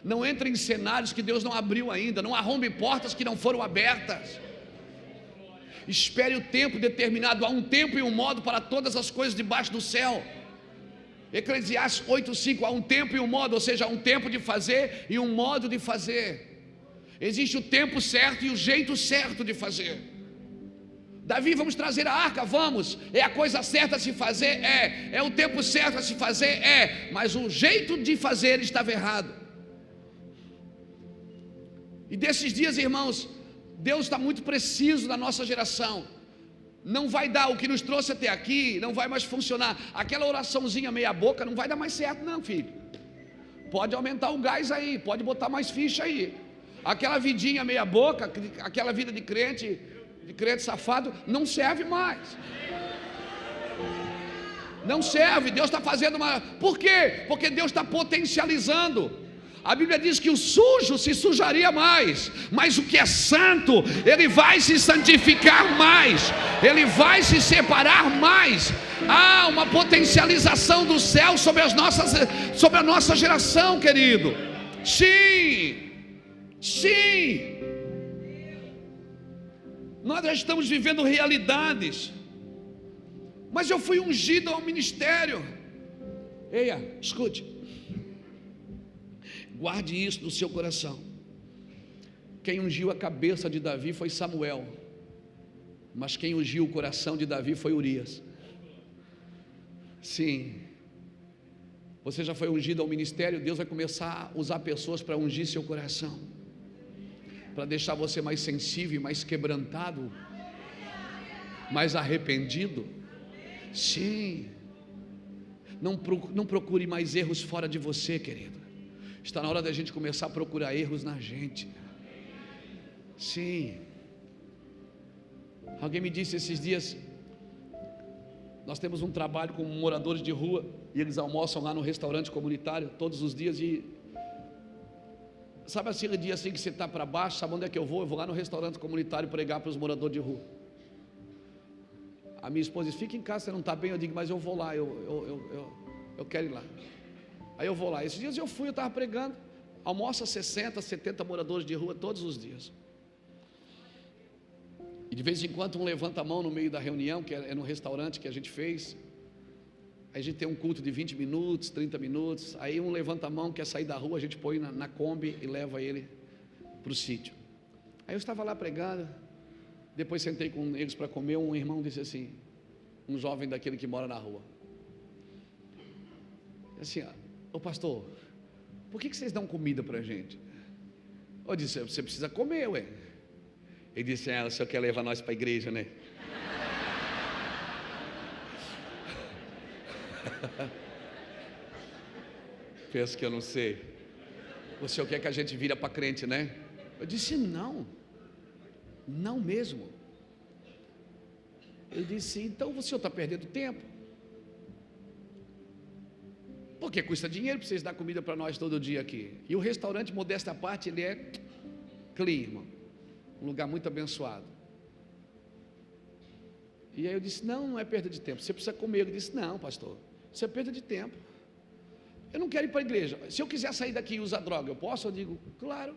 Não entre em cenários que Deus não abriu ainda, não arrombe portas que não foram abertas. Espere o tempo determinado. Há um tempo e um modo para todas as coisas debaixo do céu. Eclesiastes 8:5. Há um tempo e um modo, ou seja, há um tempo de fazer e um modo de fazer. Existe o tempo certo e o jeito certo de fazer. Davi, vamos trazer a arca? Vamos. É a coisa certa a se fazer? É o tempo certo a se fazer? Mas o jeito de fazer estava errado. E desses dias, irmãos, Deus está muito preciso na nossa geração. Não vai dar, o que nos trouxe até aqui não vai mais funcionar. Aquela oraçãozinha meia boca não vai dar mais certo não, filho. Pode aumentar o gás aí, pode botar mais ficha aí. Aquela vidinha meia boca, aquela vida de crente safado, não serve mais. Não serve, Deus está fazendo uma... Por quê? Porque Deus está potencializando. A Bíblia diz que o sujo se sujaria mais, mas o que é santo, ele vai se santificar mais, ele vai se separar mais. Há uma potencialização do céu sobre a nossa geração, querido. Sim. Nós já estamos vivendo realidades. Mas eu fui ungido ao ministério. Eia, escute. Guarde isso no seu coração. Quem ungiu a cabeça de Davi foi Samuel. Mas quem ungiu o coração de Davi foi Urias. Sim. Você já foi ungido ao ministério, Deus vai começar a usar pessoas para ungir seu coração, para deixar você mais sensível, mais quebrantado, mais arrependido. Sim. Não procure mais erros fora de você, querido. Está na hora da gente começar a procurar erros na gente. Sim. Alguém me disse esses dias, nós temos um trabalho com moradores de rua, e eles almoçam lá no restaurante comunitário todos os dias, e sabe aquele dia assim que você está para baixo, sabe onde é que eu vou? Eu vou lá no restaurante comunitário pregar para os moradores de rua. A minha esposa diz, fica em casa, você não está bem. Eu digo, mas eu vou lá, eu quero ir lá. Aí eu vou lá. Esses dias eu estava pregando, almoça 60, 70 moradores de rua todos os dias. E de vez em quando um levanta a mão no meio da reunião, que é no restaurante que a gente fez. Aí a gente tem um culto de 20 minutos, 30 minutos. Aí um levanta a mão, quer sair da rua, a gente põe na Kombi e leva ele para o sítio. Aí eu estava lá pregando, depois sentei com eles para comer. Um irmão disse assim, um jovem daquele que mora na rua, assim, ô pastor, por que vocês dão comida para a gente? Eu disse, você precisa comer, ué. Ele disse, o senhor quer levar nós para a igreja, né? Penso que eu não sei. O senhor quer que a gente vira para crente, né? Eu disse, não mesmo. Eu disse, então o senhor está perdendo tempo, porque custa dinheiro para vocês dar comida para nós todo dia aqui. E o restaurante, modesta parte, ele é clean, irmão, um lugar muito abençoado. E aí eu disse, não é perda de tempo, você precisa comer. Ele disse, não pastor, isso é perda de tempo, eu não quero ir para a igreja. Se eu quiser sair daqui e usar droga, eu posso? Eu digo, claro.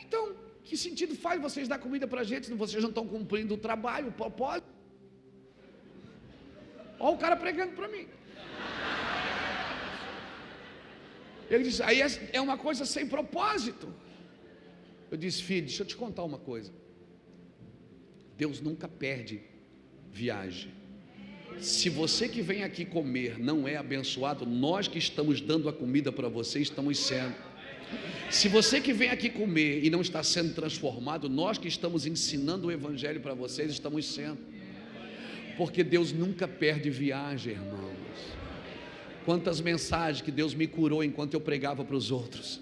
Então, que sentido faz vocês dar comida para a gente, se vocês não estão cumprindo o trabalho, o propósito? Olha o cara pregando para mim. Ele disse, aí é uma coisa sem propósito. Eu disse, filho, deixa eu te contar uma coisa, Deus nunca perde viagem. Se você que vem aqui comer não é abençoado, nós que estamos dando a comida para você estamos sendo. Se você que vem aqui comer e não está sendo transformado, nós que estamos ensinando o evangelho para vocês estamos sendo. Porque Deus nunca perde viagem, irmãos. Quantas mensagens que Deus me curou enquanto eu pregava para os outros,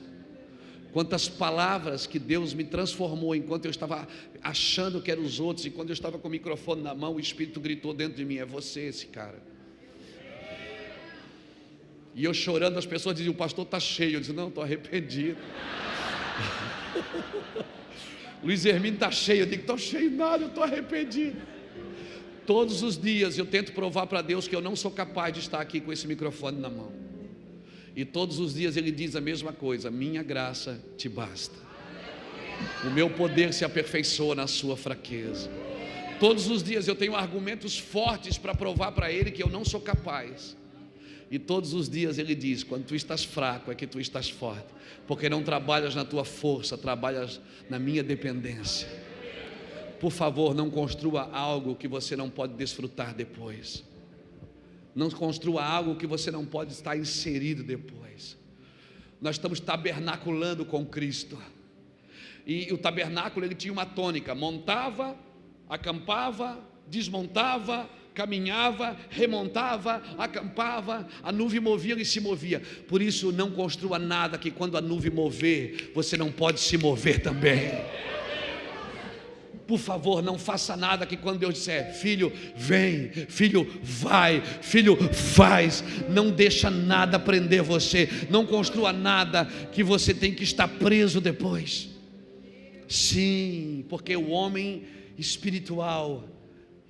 quantas palavras que Deus me transformou enquanto eu estava achando que eram os outros, e quando eu estava com o microfone na mão, o Espírito gritou dentro de mim, é você esse cara. E eu chorando, as pessoas diziam, o pastor está cheio. Eu disse, não, estou arrependido. Luiz Hermínio está cheio. Eu digo, estou cheio nada, eu estou arrependido. Todos os dias eu tento provar para Deus que eu não sou capaz de estar aqui com esse microfone na mão. E todos os dias Ele diz a mesma coisa, minha graça te basta. O meu poder se aperfeiçoa na sua fraqueza. Todos os dias eu tenho argumentos fortes para provar para Ele que eu não sou capaz. E todos os dias Ele diz, quando tu estás fraco é que tu estás forte, porque não trabalhas na tua força, trabalhas na minha dependência. Por favor, não construa algo que você não pode desfrutar depois. Não construa algo que você não pode estar inserido depois. Nós estamos tabernaculando com Cristo. E o tabernáculo, ele tinha uma tônica, montava, acampava, desmontava, caminhava, remontava, acampava, a nuvem movia e se movia. Por isso não construa nada que quando a nuvem mover, você não pode se mover também. Por favor, não faça nada que quando Deus disser, filho, vem, filho, vai, filho, faz, não deixa nada prender você, não construa nada que você tem que estar preso depois. Sim, porque o homem espiritual,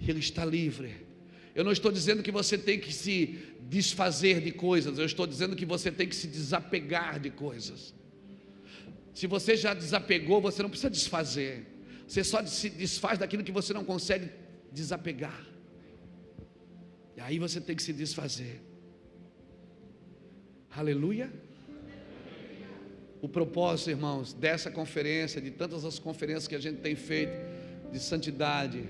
ele está livre. Eu não estou dizendo que você tem que se desfazer de coisas, eu estou dizendo que você tem que se desapegar de coisas. Se você já desapegou, você não precisa desfazer. Você só se desfaz daquilo que você não consegue desapegar. E aí você tem que se desfazer. Aleluia. O propósito, irmãos, dessa conferência, de tantas as conferências que a gente tem feito, de santidade,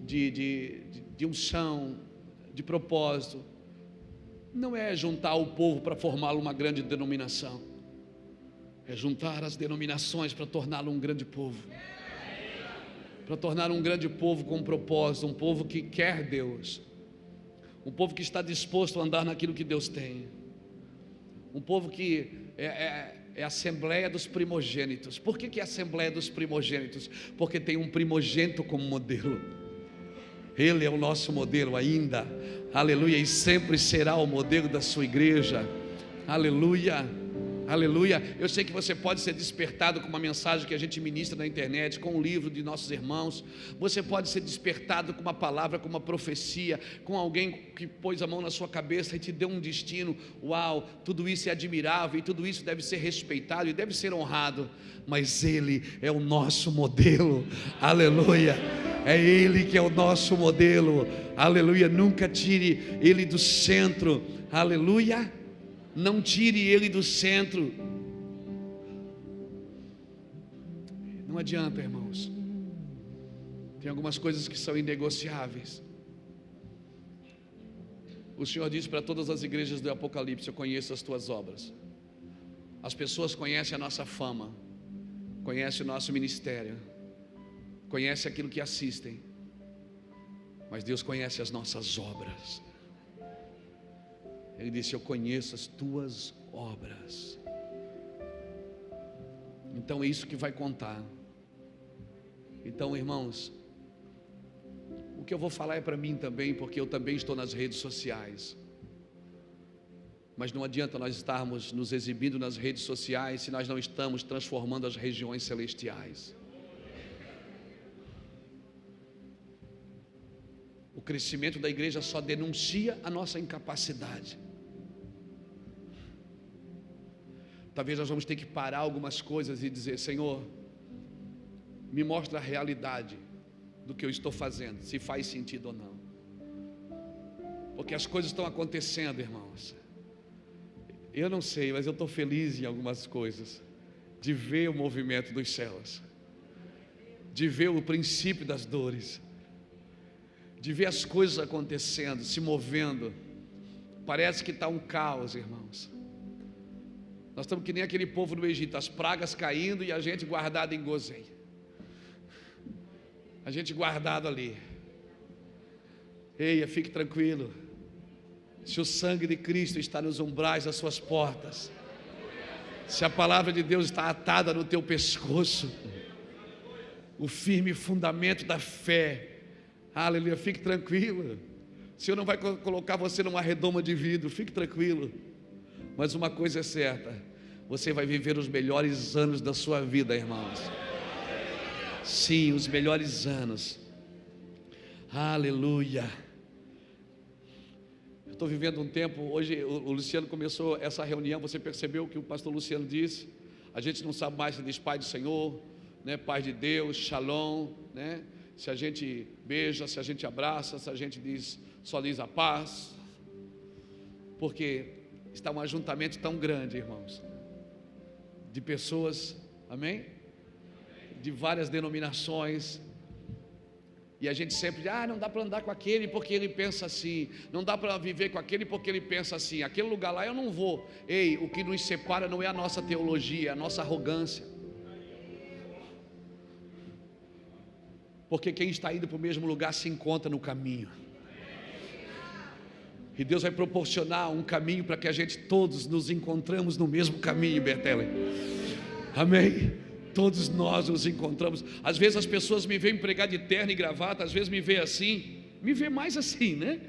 de unção, de propósito, não é juntar o povo para formá-lo uma grande denominação, é juntar as denominações para torná-lo um grande povo, para tornar um grande povo com propósito, um povo que quer Deus, um povo que está disposto a andar naquilo que Deus tem, um povo que é a Assembleia dos Primogênitos. Por que é a Assembleia dos Primogênitos? Porque tem um primogênito como modelo. Ele é o nosso modelo ainda, aleluia, e sempre será o modelo da sua igreja, aleluia, aleluia. Eu sei que você pode ser despertado com uma mensagem que a gente ministra na internet, com um livro de nossos irmãos, você pode ser despertado com uma palavra, com uma profecia, com alguém que pôs a mão na sua cabeça e te deu um destino. Uau, tudo isso é admirável e tudo isso deve ser respeitado e deve ser honrado, mas Ele é o nosso modelo, aleluia. É Ele que é o nosso modelo, aleluia. Nunca tire Ele do centro, aleluia. Não tire Ele do centro. Não adianta, irmãos. Tem algumas coisas que são inegociáveis. O Senhor diz para todas as igrejas do Apocalipse: eu conheço as tuas obras. As pessoas conhecem a nossa fama, conhecem o nosso ministério, conhece aquilo que assistem, mas Deus conhece as nossas obras. Ele disse: eu conheço as tuas obras. Então é isso que vai contar. Então, irmãos, o que eu vou falar é para mim também, porque eu também estou nas redes sociais. Mas não adianta nós estarmos nos exibindo nas redes sociais se nós não estamos transformando as regiões celestiais. O crescimento da igreja só denuncia a nossa incapacidade. Talvez nós vamos ter que parar algumas coisas e dizer: Senhor, me mostra a realidade do que eu estou fazendo, se faz sentido ou não. Porque as coisas estão acontecendo, irmãos. Eu não sei, mas eu estou feliz em algumas coisas, de ver o movimento dos céus, de ver o princípio das dores, de ver as coisas acontecendo, se movendo. Parece que está um caos, irmãos. Nós estamos que nem aquele povo do Egito, as pragas caindo e a gente guardado em Gozém, a gente guardado ali. Eia, fique tranquilo, se o sangue de Cristo está nos umbrais das suas portas, se a palavra de Deus está atada no teu pescoço, o firme fundamento da fé, aleluia, fique tranquilo. O Senhor não vai colocar você numa redoma de vidro, fique tranquilo. Mas uma coisa é certa: você vai viver os melhores anos da sua vida, irmãos. Sim, os melhores anos. Aleluia. Eu estou vivendo um tempo. Hoje o Luciano começou essa reunião. Você percebeu o que o pastor Luciano disse? A gente não sabe mais se diz Pai do Senhor, né? Pai de Deus, Shalom, né? Se a gente beija, se a gente abraça, se a gente só diz a paz. Porque está um ajuntamento tão grande, irmãos, de pessoas, amém? De várias denominações. E a gente sempre diz: não dá para andar com aquele porque ele pensa assim, não dá para viver com aquele porque ele pensa assim, aquele lugar lá eu não vou. Ei, o que nos separa não é a nossa teologia, é a nossa arrogância. Porque quem está indo para o mesmo lugar se encontra no caminho. E Deus vai proporcionar um caminho para que a gente todos nos encontramos no mesmo caminho, Bertele. Amém? Todos nós nos encontramos. Às vezes as pessoas me veem pregar de terno e gravata, às vezes me vê assim, me vê mais assim, né?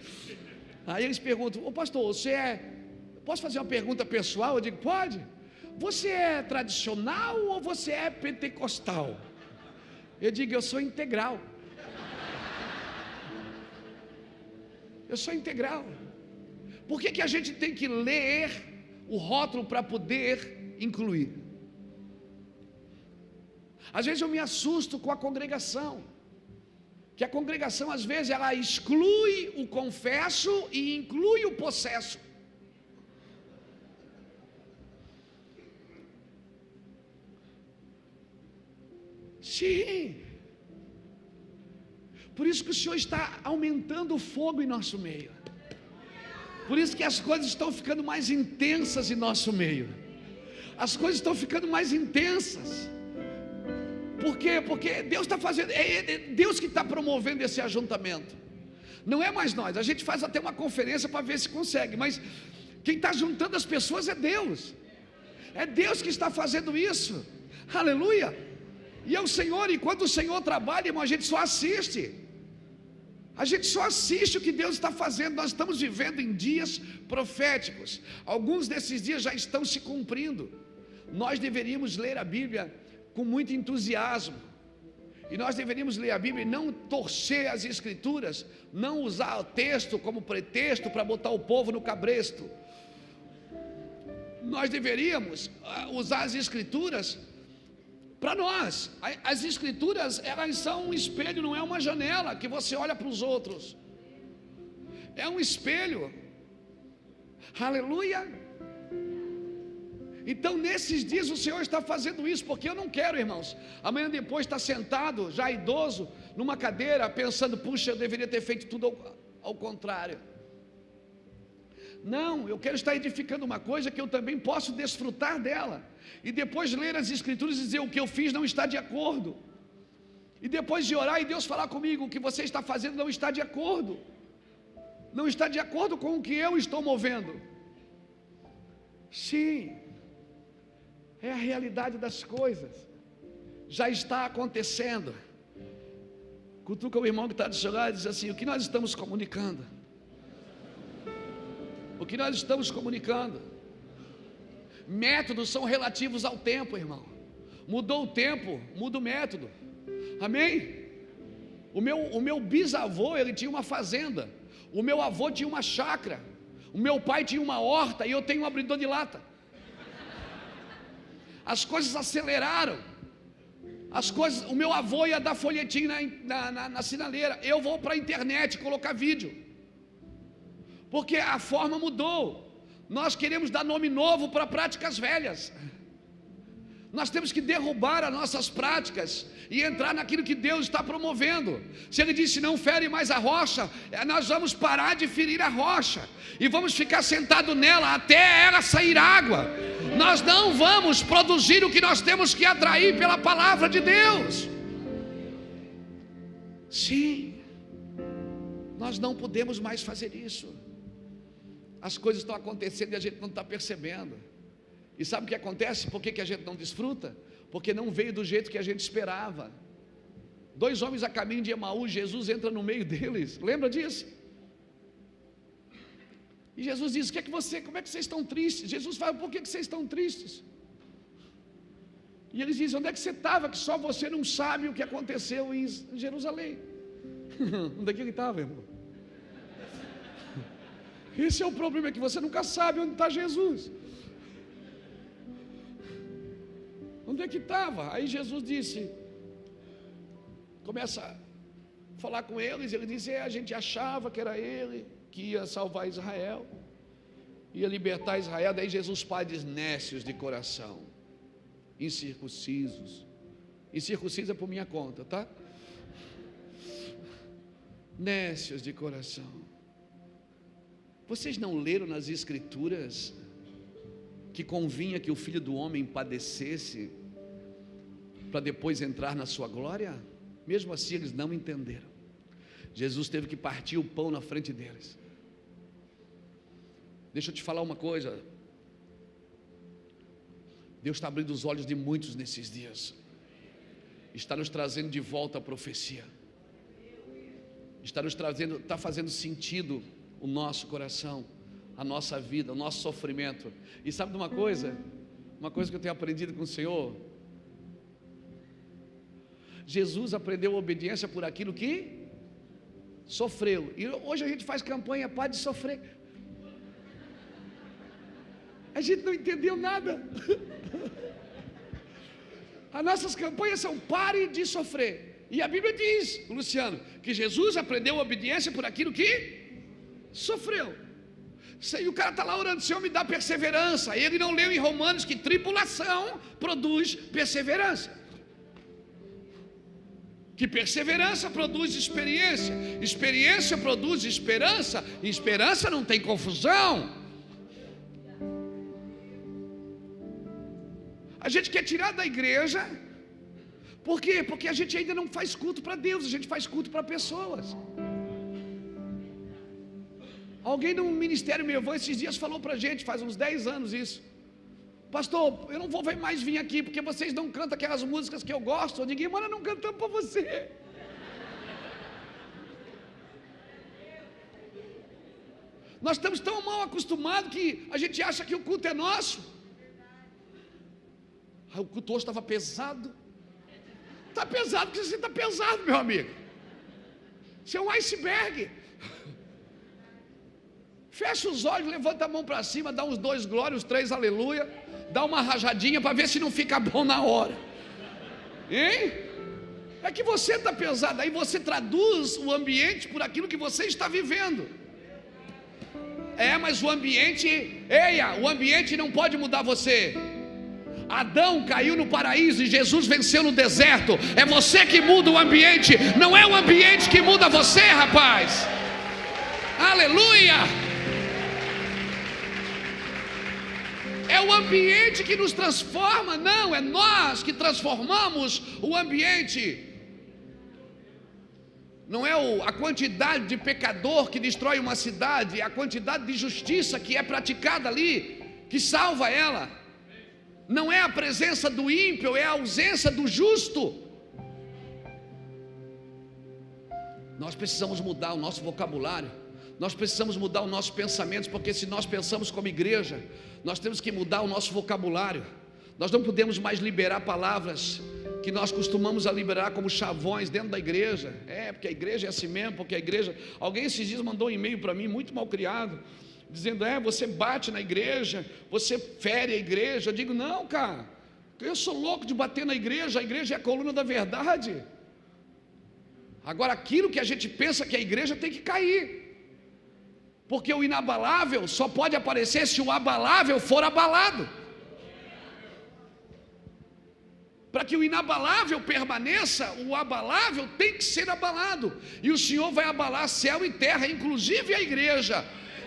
Aí eles perguntam: ô pastor, posso fazer uma pergunta pessoal? Eu digo: pode. Você é tradicional ou você é pentecostal? Eu digo: eu sou integral. Eu sou integral. Por que a gente tem que ler o rótulo para poder incluir? Às vezes eu me assusto com a congregação, que a congregação às vezes ela exclui o confesso e inclui o possesso. Sim, Por isso que o Senhor está aumentando o fogo em nosso meio. Por isso que as coisas estão ficando mais intensas em nosso meio. As coisas estão ficando mais intensas. Por quê? Porque Deus está fazendo, é Deus que está promovendo esse ajuntamento. Não é mais nós. A gente faz até uma conferência para ver se consegue, mas quem está juntando as pessoas é Deus. É Deus que está fazendo isso. Aleluia. E é o Senhor, e quando o Senhor trabalha, irmão, a gente só assiste. A gente só assiste o que Deus está fazendo. Nós estamos vivendo em dias proféticos. Alguns desses dias já estão se cumprindo. Nós deveríamos ler a Bíblia com muito entusiasmo. E nós deveríamos ler a Bíblia e não torcer as Escrituras, não usar o texto como pretexto para botar o povo no cabresto. Nós deveríamos usar as Escrituras para nós. As Escrituras, elas são um espelho, não é uma janela que você olha para os outros. É um espelho. Aleluia. Então nesses dias o Senhor está fazendo isso, porque eu não quero, irmãos, amanhã depois estar sentado, já idoso, numa cadeira, pensando, puxa, eu deveria ter feito tudo ao contrário. Não, eu quero estar edificando uma coisa que eu também posso desfrutar dela, e depois ler as Escrituras e dizer, o que eu fiz não está de acordo, e depois de orar e Deus falar comigo, o que você está fazendo não está de acordo, não está de acordo com o que eu estou movendo. Sim, é a realidade das coisas, já está acontecendo. Cutuca o irmão que está do seu lado e diz assim, o que nós estamos comunicando? O que nós estamos comunicando? Métodos são relativos ao tempo, irmão. Mudou o tempo, muda o método. Amém? O meu bisavô, ele tinha uma fazenda. O meu avô tinha uma chácara. O meu pai tinha uma horta e eu tenho um abridor de lata. As coisas aceleraram. As coisas, o meu avô ia dar folhetim na sinaleira. Eu vou para a internet colocar vídeo. Porque a forma mudou. Nós queremos dar nome novo para práticas velhas. Nós temos que derrubar as nossas práticas e entrar naquilo que Deus está promovendo. Se Ele disse não fere mais a rocha, nós vamos parar de ferir a rocha e vamos ficar sentado nela até ela sair água. Nós não vamos produzir o que nós temos que atrair pela palavra de Deus. Sim, nós não podemos mais fazer isso. As coisas estão acontecendo e a gente não está percebendo. E sabe o que acontece? Por que a gente não desfruta? Porque não veio do jeito que a gente esperava. 2 homens a caminho de Emaús, Jesus entra no meio deles. Lembra disso? E Jesus diz, como é que vocês estão tristes? Jesus fala, por que vocês estão tristes? E eles dizem, onde é que você estava? Que só você não sabe o que aconteceu em Jerusalém. Onde é que ele estava, irmão? Esse é o problema, é que você nunca sabe onde está Jesus. Onde é que estava? Aí Jesus disse, começa a falar com eles, ele diz, a gente achava que era ele que ia salvar Israel, ia libertar Israel. Daí Jesus Pai diz, nécios de coração, incircuncisos. Incircunciso é por minha conta, tá? Nécios de coração. Vocês não leram nas Escrituras que convinha que o Filho do Homem padecesse para depois entrar na sua glória? Mesmo assim eles não entenderam. Jesus teve que partir o pão na frente deles. Deixa eu te falar uma coisa. Deus está abrindo os olhos de muitos nesses dias. Está nos trazendo de volta a profecia. Está nos trazendo, está fazendo sentido o nosso coração, a nossa vida, o nosso sofrimento. E sabe de uma coisa? Uma coisa que eu tenho aprendido com o Senhor. Jesus aprendeu a obediência por aquilo que sofreu. E hoje a gente faz campanha para de sofrer. A gente não entendeu nada. As nossas campanhas são pare de sofrer. E a Bíblia diz, Luciano, que Jesus aprendeu a obediência por aquilo que sofreu. E o cara está lá orando, Senhor, me dá perseverança. Ele não leu em Romanos que tribulação produz perseverança. Que perseverança produz experiência, experiência produz esperança, e esperança não tem confusão. A gente quer tirar da igreja, por quê? Porque a gente ainda não faz culto para Deus, a gente faz culto para pessoas. Alguém no ministério meu esses dias falou para a gente, faz uns 10 anos isso: pastor, eu não vou mais vir aqui, porque vocês não cantam aquelas músicas que eu gosto. Eu digo: mano, não cantamos para você. Nós estamos tão mal acostumados que a gente acha que o culto é nosso. O culto hoje estava pesado. Está pesado porque você está pesado, meu amigo. Você é um iceberg. Fecha os olhos, levanta a mão para cima, dá uns 2 glórias, uns 3 aleluia, dá uma rajadinha para ver se não fica bom na hora. Hein? É que você está pesado, aí você traduz o ambiente por aquilo que você está vivendo. Mas o ambiente, o ambiente não pode mudar você. Adão caiu no paraíso e Jesus venceu no deserto. É você que muda o ambiente, não é o ambiente que muda você, rapaz. Aleluia! É o ambiente que nos transforma, não, é nós que transformamos o ambiente. Não é a quantidade de pecador que destrói uma cidade, é a quantidade de justiça que é praticada ali, que salva ela. Não é a presença do ímpio, é a ausência do justo. Nós precisamos mudar o nosso vocabulário, nós precisamos mudar os nossos pensamentos, porque se nós pensamos como igreja, nós temos que mudar o nosso vocabulário. Nós não podemos mais liberar palavras que nós costumamos a liberar como chavões dentro da igreja. Porque a igreja é assim mesmo, porque a igreja... Alguém esses dias mandou um e-mail para mim, muito mal criado, dizendo: você bate na igreja, você fere a igreja. Eu digo: não, cara, eu sou louco de bater na igreja, a igreja é a coluna da verdade. Agora, aquilo que a gente pensa que a igreja tem que cair, porque o inabalável só pode aparecer se o abalável for abalado. Para que o inabalável permaneça, o abalável tem que ser abalado. E o Senhor vai abalar céu e terra, inclusive a igreja,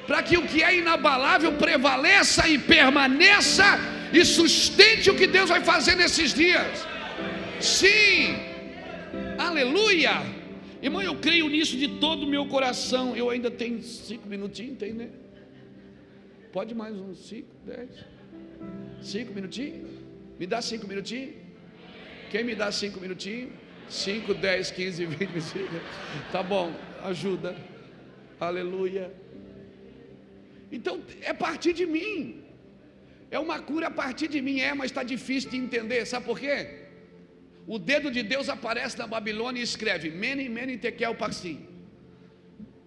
para que o que é inabalável prevaleça e permaneça e sustente o que Deus vai fazer nesses dias. Sim, aleluia. Irmão, eu creio nisso de todo o meu coração. Eu ainda tenho 5 minutinhos, tem, né? Pode mais uns 5, 10 5 minutinhos? Me dá 5 minutinhos? Quem me dá 5 minutinhos? 5, 10, 15, 20, 25. Tá bom, ajuda. Aleluia. Então é a partir de mim. É uma cura a partir de mim. Mas está difícil de entender. Sabe por quê? O dedo de Deus aparece na Babilônia e escreve: Mene, Mene, Tekel, Parsim.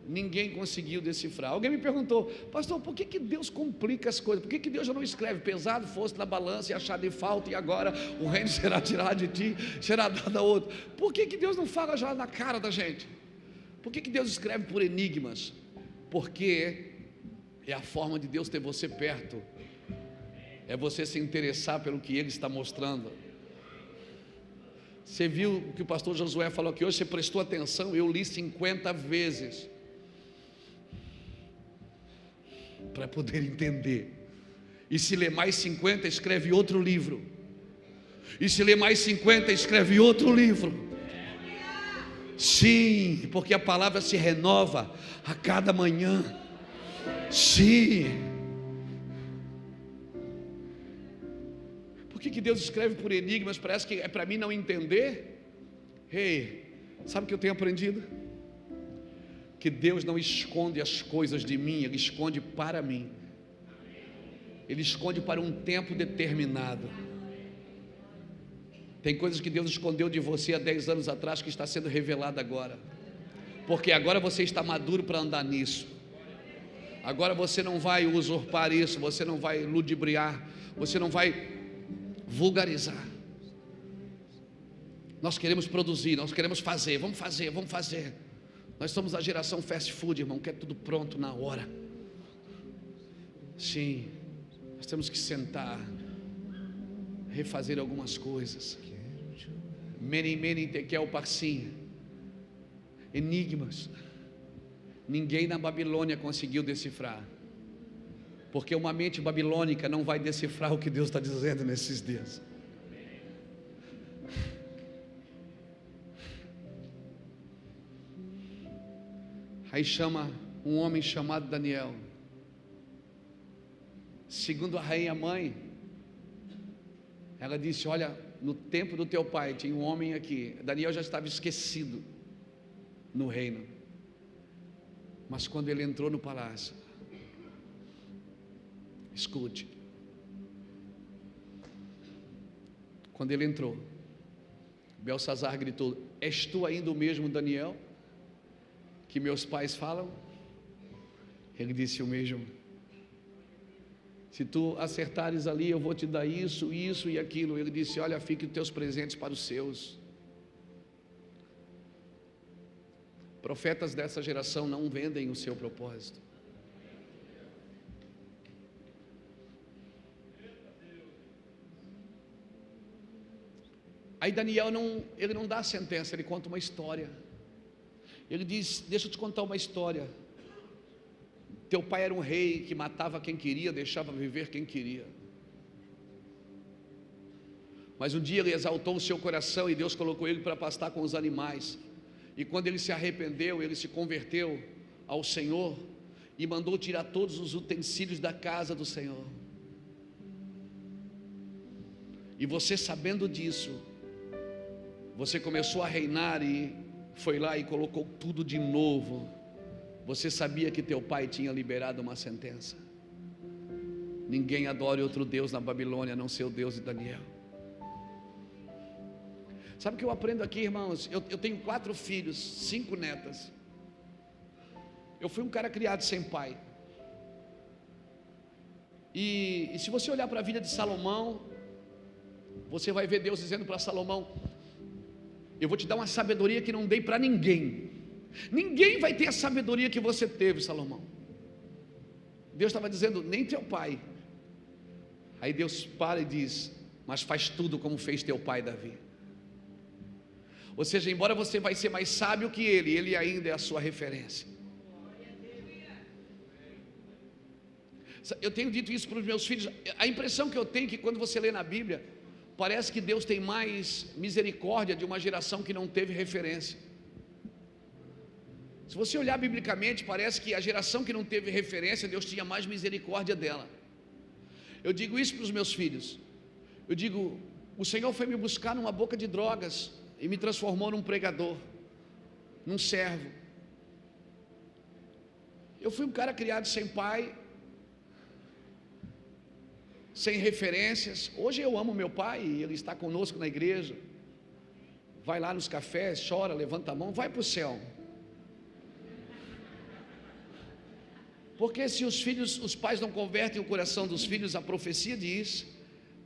Ninguém conseguiu decifrar. Alguém me perguntou: pastor, por que Deus complica as coisas? Por que Deus já não escreve: pesado fosse na balança e achado de falta, e agora o reino será tirado de ti, será dado a outro? Por que Deus não fala já na cara da gente? Por que Deus escreve por enigmas? Porque é a forma de Deus ter você perto, é você se interessar pelo que Ele está mostrando. Você viu o que o pastor Josué falou aqui hoje? Você prestou atenção? Eu li 50 vezes para poder entender. E se ler mais 50, escreve outro livro. E se ler mais 50, escreve outro livro. Sim, porque a palavra se renova a cada manhã. Sim. Por que Deus escreve por enigmas? Parece que é para mim não entender. Sabe o que eu tenho aprendido? Que Deus não esconde as coisas de mim, Ele esconde para mim. Ele esconde para um tempo determinado. Tem coisas que Deus escondeu de você há 10 anos atrás, que está sendo revelada agora, porque agora você está maduro para andar nisso. Agora você não vai usurpar isso, você não vai ludibriar, você não vai vulgarizar. Nós queremos produzir, nós queremos fazer, vamos fazer, vamos fazer. Nós somos a geração fast food, irmão, quer tudo pronto na hora. Sim, nós temos que sentar, refazer algumas coisas. Mene, mene, tekel, parsim. Enigmas. Ninguém na Babilônia conseguiu decifrar, porque uma mente babilônica não vai decifrar o que Deus está dizendo nesses dias. Aí chama um homem chamado Daniel. Segundo a rainha mãe, ela disse: olha, no tempo do teu pai tinha um homem aqui. Daniel já estava esquecido no reino, mas quando ele entrou no palácio, escute, quando ele entrou, Belsazar gritou: és tu ainda o mesmo Daniel que meus pais falam? Ele disse: o mesmo. Se tu acertares ali, eu vou te dar isso, isso e aquilo. Ele disse: olha, fique os teus presentes para os seus. Profetas dessa geração não vendem o seu propósito. Aí Daniel ele não dá a sentença, ele conta uma história. Ele diz: deixa eu te contar uma história. Teu pai era um rei que matava quem queria, deixava viver quem queria. Mas um dia ele exaltou o seu coração e Deus colocou ele para pastar com os animais. E quando ele se arrependeu, ele se converteu ao Senhor e mandou tirar todos os utensílios da casa do Senhor. E você, sabendo disso, você começou a reinar e foi lá e colocou tudo de novo. Você sabia que teu pai tinha liberado uma sentença: ninguém adore outro Deus na Babilônia a não ser o Deus de Daniel. Sabe o que eu aprendo aqui, irmãos? Eu tenho 4 filhos, 5 netas. Eu fui um cara criado sem pai. E se você olhar para a vida de Salomão, você vai ver Deus dizendo para Salomão: eu vou te dar uma sabedoria que não dei para ninguém. Ninguém vai ter a sabedoria que você teve, Salomão. Deus estava dizendo: nem teu pai. Aí Deus para e diz: mas faz tudo como fez teu pai Davi. Ou seja, embora você vai ser mais sábio que ele ainda é a sua referência. Eu tenho dito isso para os meus filhos. A impressão que eu tenho é que quando você lê na Bíblia, parece que Deus tem mais misericórdia de uma geração que não teve referência. Se você olhar biblicamente, parece que a geração que não teve referência, Deus tinha mais misericórdia dela. Eu digo isso para os meus filhos. Eu digo: o Senhor foi me buscar numa boca de drogas e me transformou num pregador, num servo. Eu fui um cara criado sem pai, sem referências. Hoje eu amo meu pai, ele está conosco na igreja, vai lá nos cafés, chora, levanta a mão, vai para o céu. Porque se os pais não convertem o coração dos filhos, a profecia diz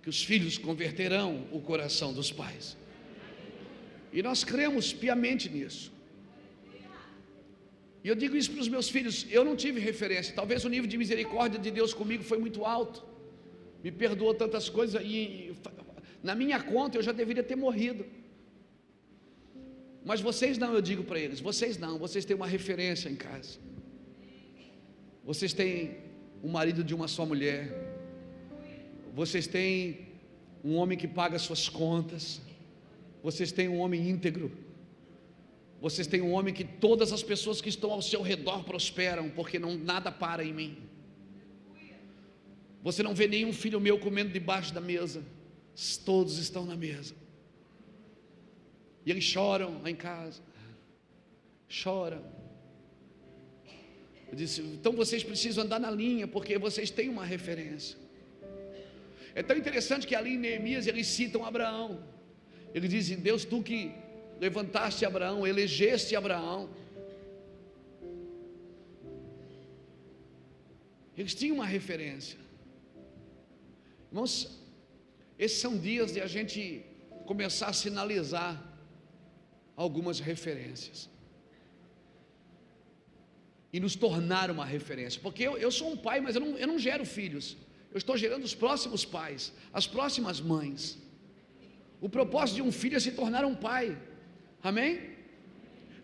que os filhos converterão o coração dos pais. E nós cremos piamente nisso. E eu digo isso para os meus filhos: eu não tive referência. Talvez o nível de misericórdia de Deus comigo foi muito alto, me perdoou tantas coisas, e na minha conta eu já deveria ter morrido. Mas vocês não, eu digo para eles: vocês não, vocês têm uma referência em casa. Vocês têm um marido de uma só mulher. Vocês têm um homem que paga suas contas. Vocês têm um homem íntegro. Vocês têm um homem que todas as pessoas que estão ao seu redor prosperam, porque nada para em mim. Você não vê nenhum filho meu comendo debaixo da mesa. Todos estão na mesa. E eles choram lá em casa. Choram. Eu disse: então vocês precisam andar na linha, porque vocês têm uma referência. É tão interessante que ali em Neemias eles citam Abraão. Eles dizem: Deus, tu que levantaste Abraão, elegeste Abraão. Eles tinham uma referência. Irmãos, esses são dias de a gente começar a sinalizar algumas referências e nos tornar uma referência. Porque eu sou um pai, mas eu não gero filhos. Eu estou gerando os próximos pais, as próximas mães. O propósito de um filho é se tornar um pai. Amém?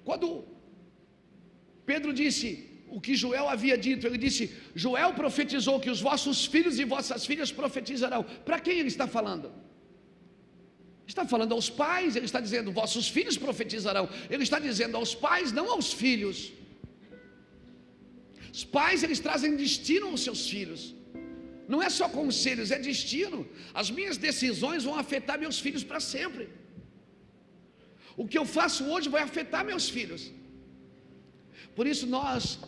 Quando Pedro disse o que Joel havia dito, ele disse: Joel profetizou que os vossos filhos e vossas filhas profetizarão. Para quem ele está falando? Está falando aos pais. Ele está dizendo: vossos filhos profetizarão. Ele está dizendo aos pais, não aos filhos. Os pais, eles trazem destino aos seus filhos. Não é só conselhos, é destino. As minhas decisões vão afetar meus filhos para sempre. O que eu faço hoje vai afetar meus filhos. Por isso nós,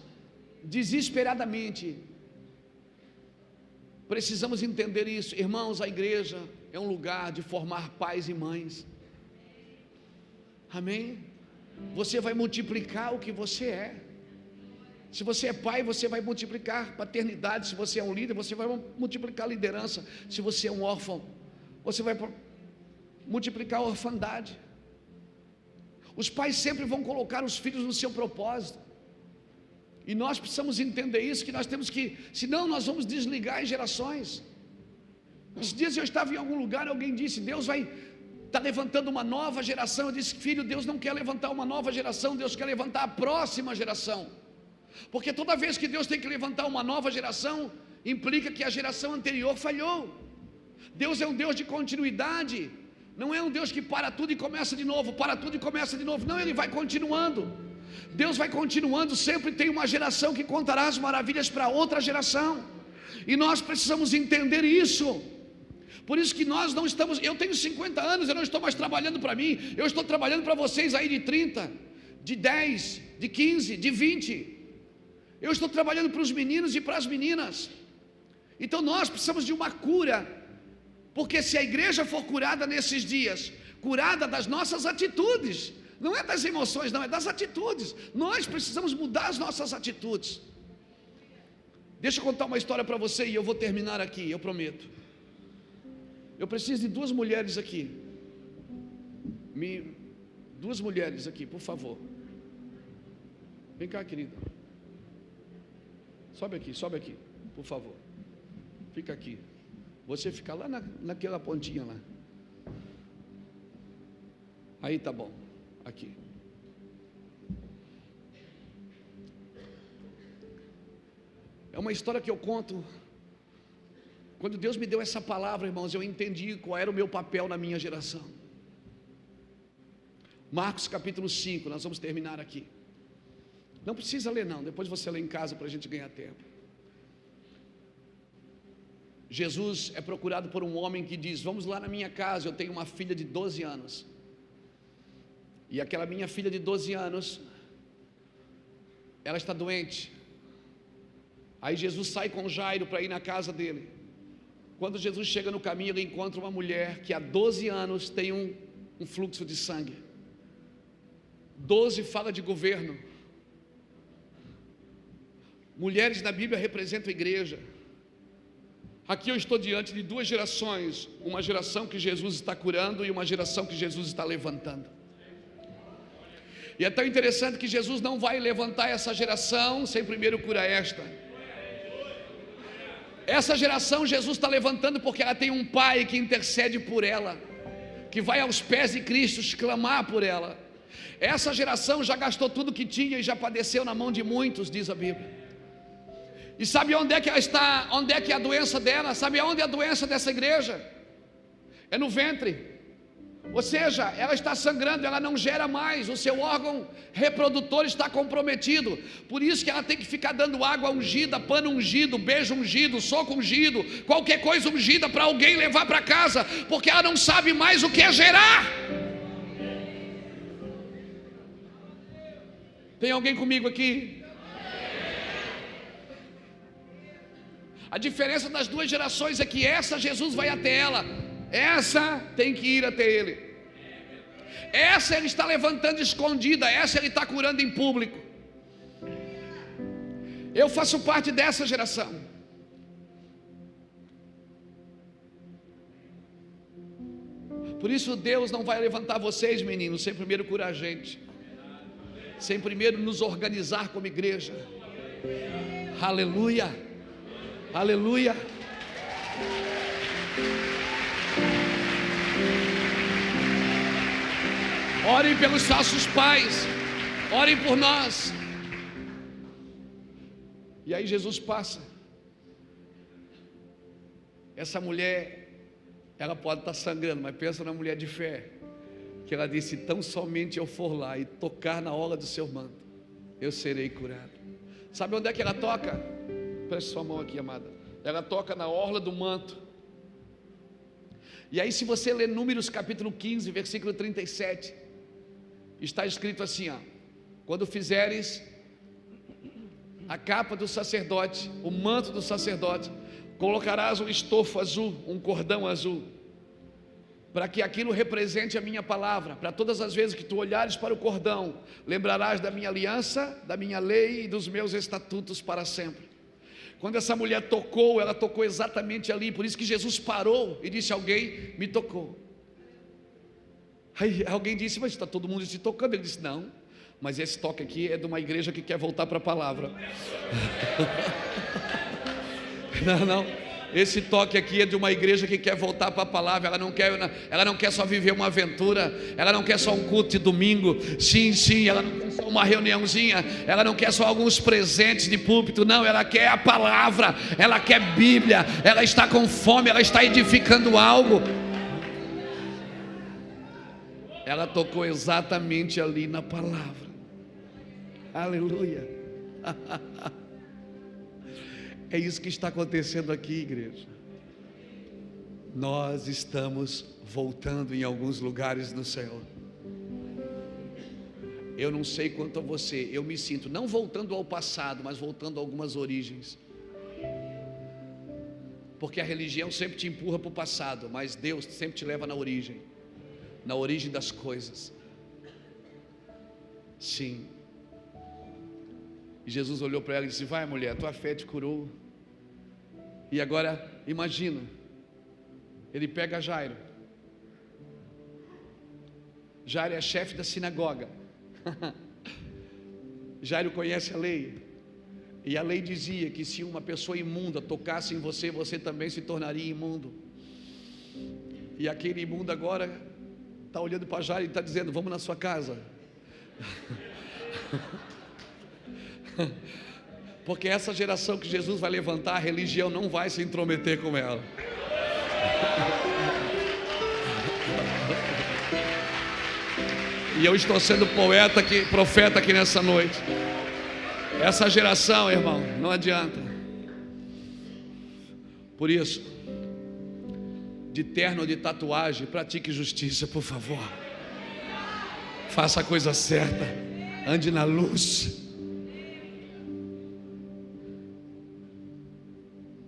desesperadamente, precisamos entender isso. Irmãos, a igreja é um lugar de formar pais e mães. Amém? Você vai multiplicar o que você é. Se você é pai, você vai multiplicar paternidade. Se você é um líder, você vai multiplicar liderança. Se você é um órfão, você vai multiplicar a orfandade. Os pais sempre vão colocar os filhos no seu propósito. E nós precisamos entender isso, que nós temos que, senão nós vamos desligar em gerações. Esses dias eu estava em algum lugar, alguém disse: Deus vai estar levantando uma nova geração. Eu disse: filho, Deus não quer levantar uma nova geração, Deus quer levantar a próxima geração. Porque toda vez que Deus tem que levantar uma nova geração, implica que a geração anterior falhou. Deus é um Deus de continuidade. Não é um Deus que para tudo e começa de novo, para tudo e começa de novo. Não, Ele vai continuando. Deus vai continuando. Sempre tem uma geração que contará as maravilhas para outra geração. E nós precisamos entender isso. Por isso que nós não estamos... Eu tenho 50 anos, eu não estou mais trabalhando para mim. Eu estou trabalhando para vocês aí de 30, de 10, de 15, de 20. Eu estou trabalhando para os meninos e para as meninas. Então nós precisamos de uma cura. Porque se a igreja for curada nesses dias, curada das nossas atitudes, não é das emoções, não, é das atitudes. Nós precisamos mudar as nossas atitudes. Deixa eu contar uma história para você e eu vou terminar aqui, eu prometo. Eu preciso de duas mulheres aqui. Duas mulheres aqui, por favor. Vem cá, querida. Sobe aqui, por favor. Fica aqui. Você fica lá naquela pontinha lá. Aí tá bom. Aqui. É uma história que eu conto. Quando Deus me deu essa palavra, irmãos, eu entendi qual era o meu papel na minha geração. Marcos capítulo 5, nós vamos terminar aqui. Não precisa ler não, depois você lê em casa para a gente ganhar tempo. Jesus é procurado por um homem que diz: vamos lá na minha casa, eu tenho uma filha de 12 anos. E aquela minha filha de 12 anos, ela está doente. Aí Jesus sai com Jairo para ir na casa dele. Quando Jesus chega no caminho, ele encontra uma mulher que há 12 anos tem um fluxo de sangue. 12 fala de governo. Mulheres na Bíblia representam a igreja. Aqui eu estou diante de duas gerações. Uma geração que Jesus está curando e uma geração que Jesus está levantando. E é tão interessante que Jesus não vai levantar essa geração sem primeiro curar esta. Essa geração Jesus está levantando porque ela tem um pai que intercede por ela, que vai aos pés de Cristo clamar por ela. Essa geração já gastou tudo que tinha e já padeceu na mão de muitos, diz a Bíblia. E sabe onde é que ela está? Onde é que é a doença dela? Sabe onde é a doença dessa igreja? É no ventre. Ou seja, ela está sangrando, ela não gera mais, o seu órgão reprodutor está comprometido. Por isso que ela tem que ficar dando água ungida, pano ungido, beijo ungido, soco ungido, qualquer coisa ungida para alguém levar para casa, porque ela não sabe mais o que é gerar. Tem alguém comigo aqui? A diferença das duas gerações é que essa Jesus vai até ela, essa tem que ir até ele. Essa ele está levantando escondida, essa ele está curando em público. Eu faço parte dessa geração. Por isso Deus não vai levantar vocês, meninos, sem primeiro curar a gente, sem primeiro nos organizar como igreja. Aleluia. Aleluia. Orem pelos nossos pais, orem por nós. E aí Jesus passa. Essa mulher, ela pode estar sangrando, mas pensa na mulher de fé, que ela disse: tão somente eu for lá e tocar na orla do seu manto, eu serei curado. Sabe onde é que ela toca? Preste sua mão aqui, amada. Ela toca na orla do manto. E aí, se você ler Números capítulo 15, versículo 37, está escrito assim, ó: quando fizeres a capa do sacerdote, o manto do sacerdote, colocarás um estofo azul, um cordão azul, para que aquilo represente a minha palavra. Para todas as vezes que tu olhares para o cordão, lembrarás da minha aliança, da minha lei e dos meus estatutos para sempre. Quando essa mulher tocou, ela tocou exatamente ali. Por isso que Jesus parou e disse: alguém me tocou. Aí alguém disse: mas está todo mundo se tocando. Ele disse: não, mas esse toque aqui é de uma igreja que quer voltar para a palavra. Não, esse toque aqui é de uma igreja que quer voltar para a palavra. Ela não quer só viver uma aventura, ela não quer só um culto de domingo. Sim, ela não quer só uma reuniãozinha, ela não quer só alguns presentes de púlpito. Não, ela quer a palavra, ela quer Bíblia, ela está com fome, ela está edificando algo. Ela tocou exatamente ali na palavra. Aleluia. É isso que está acontecendo aqui, igreja. Nós estamos voltando em alguns lugares no céu. Eu não sei quanto a você, eu me sinto não voltando ao passado, mas voltando a algumas origens. Porque a religião sempre te empurra para o passado, mas Deus sempre te leva na origem das coisas. Sim. E Jesus olhou para ela e disse: vai, mulher, tua fé te curou. E agora, imagina, ele pega Jairo. Jairo é chefe da sinagoga. Jairo conhece a lei. E a lei dizia que se uma pessoa imunda tocasse em você, você também se tornaria imundo. E aquele imundo agora está olhando para Jairo e está dizendo: vamos na sua casa. Porque essa geração que Jesus vai levantar, a religião não vai se intrometer com ela. E eu estou sendo profeta aqui nessa noite. Essa geração, irmão, não adianta. Por isso, de terno ou de tatuagem, pratique justiça, por favor. Faça a coisa certa, ande na luz.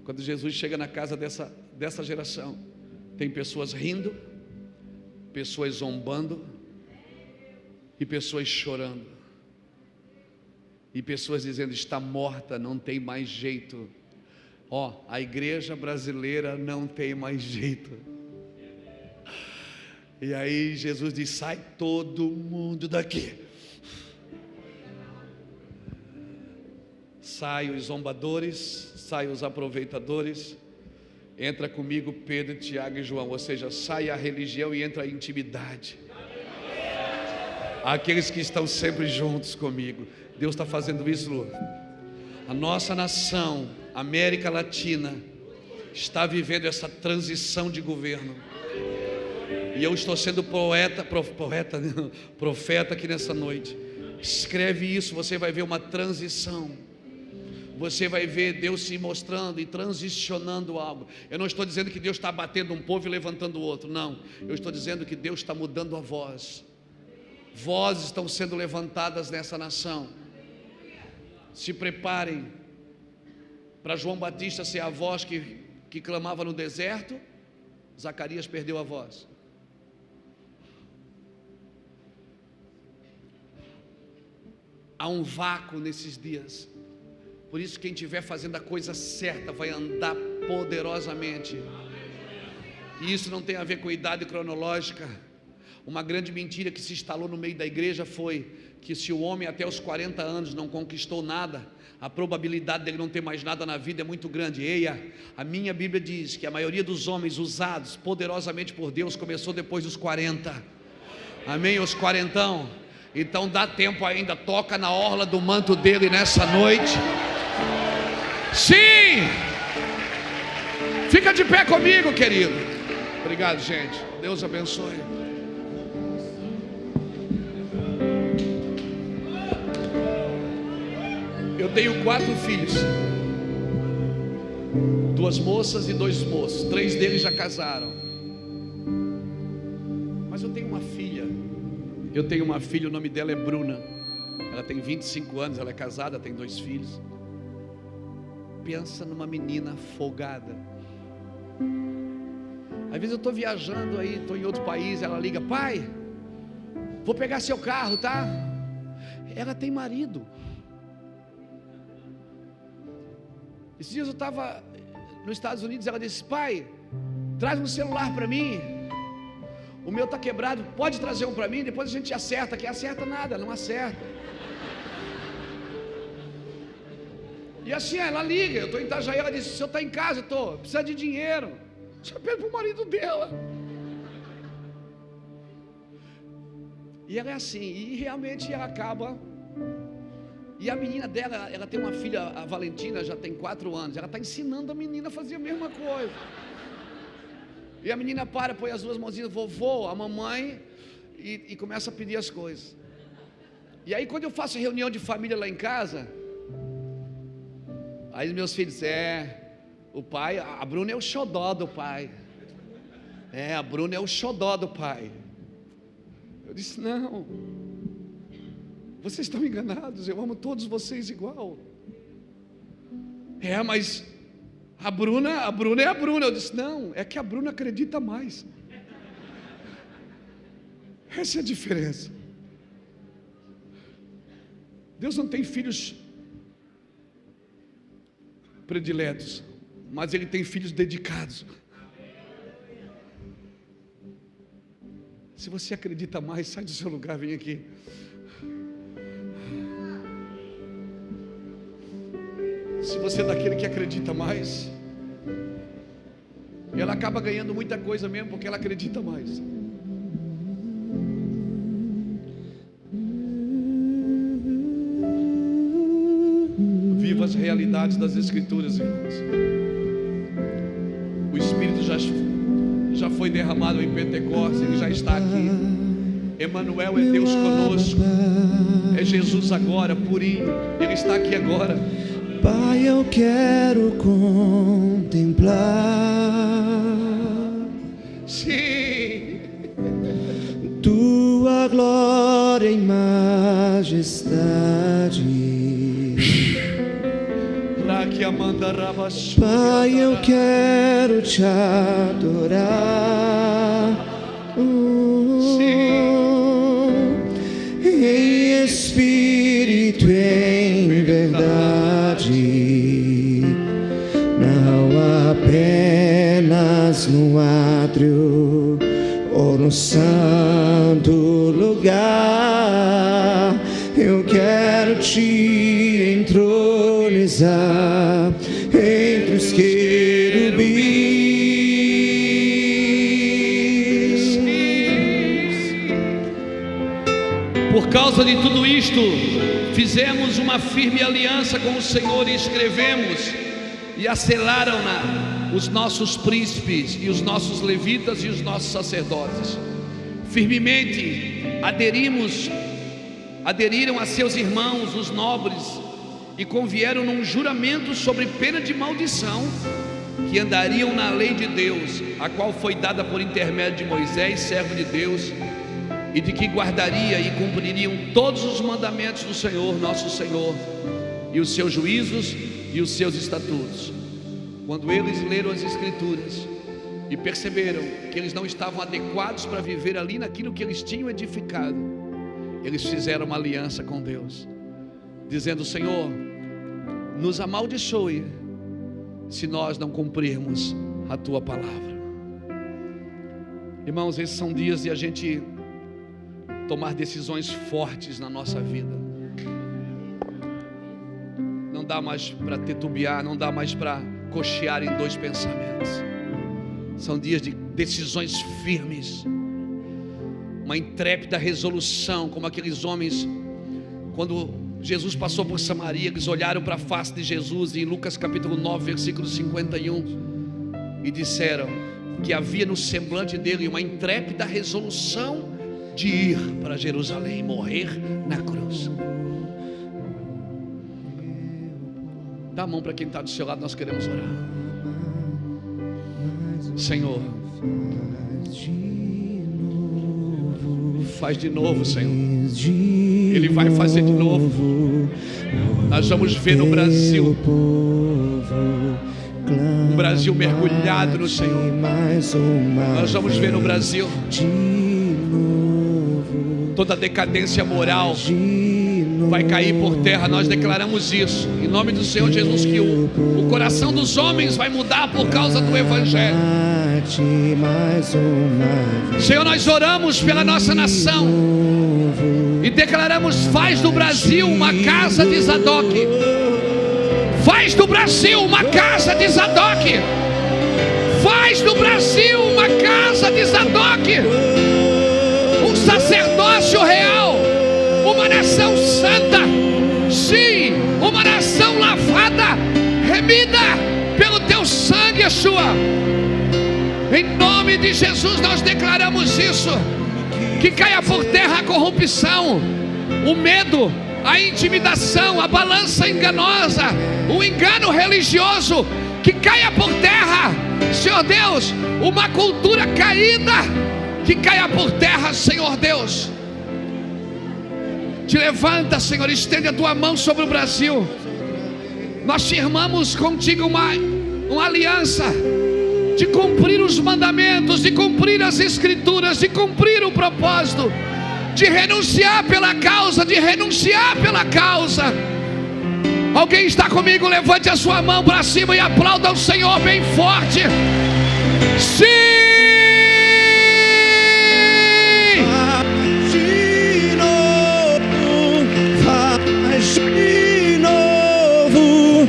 Quando Jesus chega na casa dessa geração, tem pessoas rindo, pessoas zombando e pessoas chorando, e pessoas dizendo: está morta, não tem mais jeito. A igreja brasileira não tem mais jeito. E aí Jesus diz: sai todo mundo daqui. Sai os zombadores, sai os aproveitadores, entra comigo Pedro, Tiago e João. Ou seja, sai a religião e entra a intimidade. Aqueles que estão sempre juntos comigo. Deus está fazendo isso, Lu. A nossa nação, América Latina, está vivendo essa transição de governo. E eu estou sendo profeta aqui nessa noite. Escreve isso, você vai ver uma transição. Você vai ver Deus se mostrando e transicionando algo. Eu não estou dizendo que Deus está abatendo um povo e levantando o outro, não. Eu estou dizendo que Deus está mudando a voz. Vozes estão sendo levantadas nessa nação. Se preparem para João Batista ser a voz que clamava no deserto. Zacarias perdeu a voz. Há um vácuo nesses dias. Por isso, quem estiver fazendo a coisa certa vai andar poderosamente. E isso não tem a ver com idade cronológica. Uma grande mentira que se instalou no meio da igreja foi que se o homem até os 40 anos não conquistou nada, a probabilidade dele não ter mais nada na vida é muito grande. Eia, a minha Bíblia diz que a maioria dos homens usados poderosamente por Deus começou depois dos 40. Amém, os quarentão? Então dá tempo ainda, toca na orla do manto dele nessa noite. Sim! Fica de pé comigo, querido. Obrigado, gente. Deus abençoe. Eu tenho 4 filhos, 2 moças e 2 moços. 3 deles já casaram. Mas eu tenho uma filha. O nome dela é Bruna. Ela tem 25 anos, ela é casada, tem 2 filhos. Pensa numa menina folgada. Às vezes eu estou viajando aí, estou em outro país, ela liga: pai, vou pegar seu carro, tá? Ela tem marido. Esses dias eu estava nos Estados Unidos, ela disse: pai, traz um celular para mim, o meu está quebrado, pode trazer um para mim, depois a gente acerta. Que acerta nada, não acerta. E assim ela liga, eu estou em Itajaí, ela disse: o senhor está em casa? Eu estou, precisa de dinheiro. Só pede para o marido dela. E ela é assim, e realmente ela acaba. E a menina dela, ela tem uma filha, a Valentina, já tem 4 anos. Ela está ensinando a menina a fazer a mesma coisa. E a menina põe as 2 mãozinhas: vovô, a mamãe, e começa a pedir as coisas. E aí quando eu faço reunião de família lá em casa, aí meus filhos: o pai, a Bruna é o xodó do pai. A Bruna é o xodó do pai. Eu disse: não, vocês estão enganados, eu amo todos vocês igual. Mas a Bruna é a Bruna. Eu disse: não, é que a Bruna acredita mais. Essa é a diferença. Deus não tem filhos prediletos, mas Ele tem filhos dedicados. Se você acredita mais, sai do seu lugar, vem aqui. Se você é daquele que acredita mais, ela acaba ganhando muita coisa mesmo, porque ela acredita mais. Viva as realidades das Escrituras, irmãos. O Espírito já foi derramado em Pentecostes, Ele já está aqui. Emmanuel é Deus conosco. É Jesus agora, purinho. Ele está aqui agora. Pai, eu quero contemplar, sim, Tua glória e majestade. Pai, eu quero te adorar, em espírito e em verdade, não apenas no átrio ou no santo lugar. Eu quero te entronizar entre os querubins. Por causa de tudo isto, fizemos uma firme aliança com o Senhor e escrevemos e asselaram-na os nossos príncipes e os nossos levitas e os nossos sacerdotes. Firmemente aderiram a seus irmãos, os nobres, e convieram num juramento sobre pena de maldição, que andariam na lei de Deus, a qual foi dada por intermédio de Moisés, servo de Deus, e de que guardaria e cumpririam todos os mandamentos do Senhor, nosso Senhor, e os seus juízos e os seus estatutos. Quando eles leram as Escrituras e perceberam que eles não estavam adequados para viver ali naquilo que eles tinham edificado, eles fizeram uma aliança com Deus, dizendo: Senhor, nos amaldiçoe se nós não cumprirmos a Tua palavra. Irmãos, esses são dias de a gente tomar decisões fortes na nossa vida. Não dá mais para titubear, não dá mais para cochear em 2 pensamentos. São dias de decisões firmes. uma intrépida resolução, como aqueles homens, quando Jesus passou por Samaria, eles olharam para a face de Jesus, em Lucas capítulo 9, versículo 51, e disseram que havia no semblante dele uma intrépida resolução de ir para Jerusalém, morrer na cruz. Dá a mão para quem está do seu lado, nós queremos orar. Senhor, faz de novo, Senhor. Ele vai fazer de novo. Nós vamos ver no Brasil um Brasil mergulhado no Senhor. Nós vamos ver no Brasil toda a decadência moral vai cair por terra. Nós declaramos isso em nome do Senhor Jesus, que o coração dos homens vai mudar por causa do Evangelho. Senhor, nós oramos pela nossa nação e declaramos: faz do Brasil uma casa de Zadok. Faz do Brasil uma casa de Zadok. Faz do Brasil uma casa de Zadok, um sacerdócio real, uma nação santa, sim, uma nação lavada, remida pelo teu sangue, Yeshua. Em nome de Jesus nós declaramos isso, que caia por terra a corrupção, o medo, a intimidação, a balança enganosa, o engano religioso, que caia por terra, Senhor Deus, uma cultura caída, que caia por terra, Senhor Deus. Te levanta, Senhor, estende a tua mão sobre o Brasil. Nós firmamos contigo uma aliança de cumprir os mandamentos, de cumprir as escrituras, de cumprir o propósito, de renunciar pela causa, de renunciar pela causa. Alguém está comigo? Levante a sua mão para cima e aplauda o Senhor bem forte. Sim! De novo, faz de novo.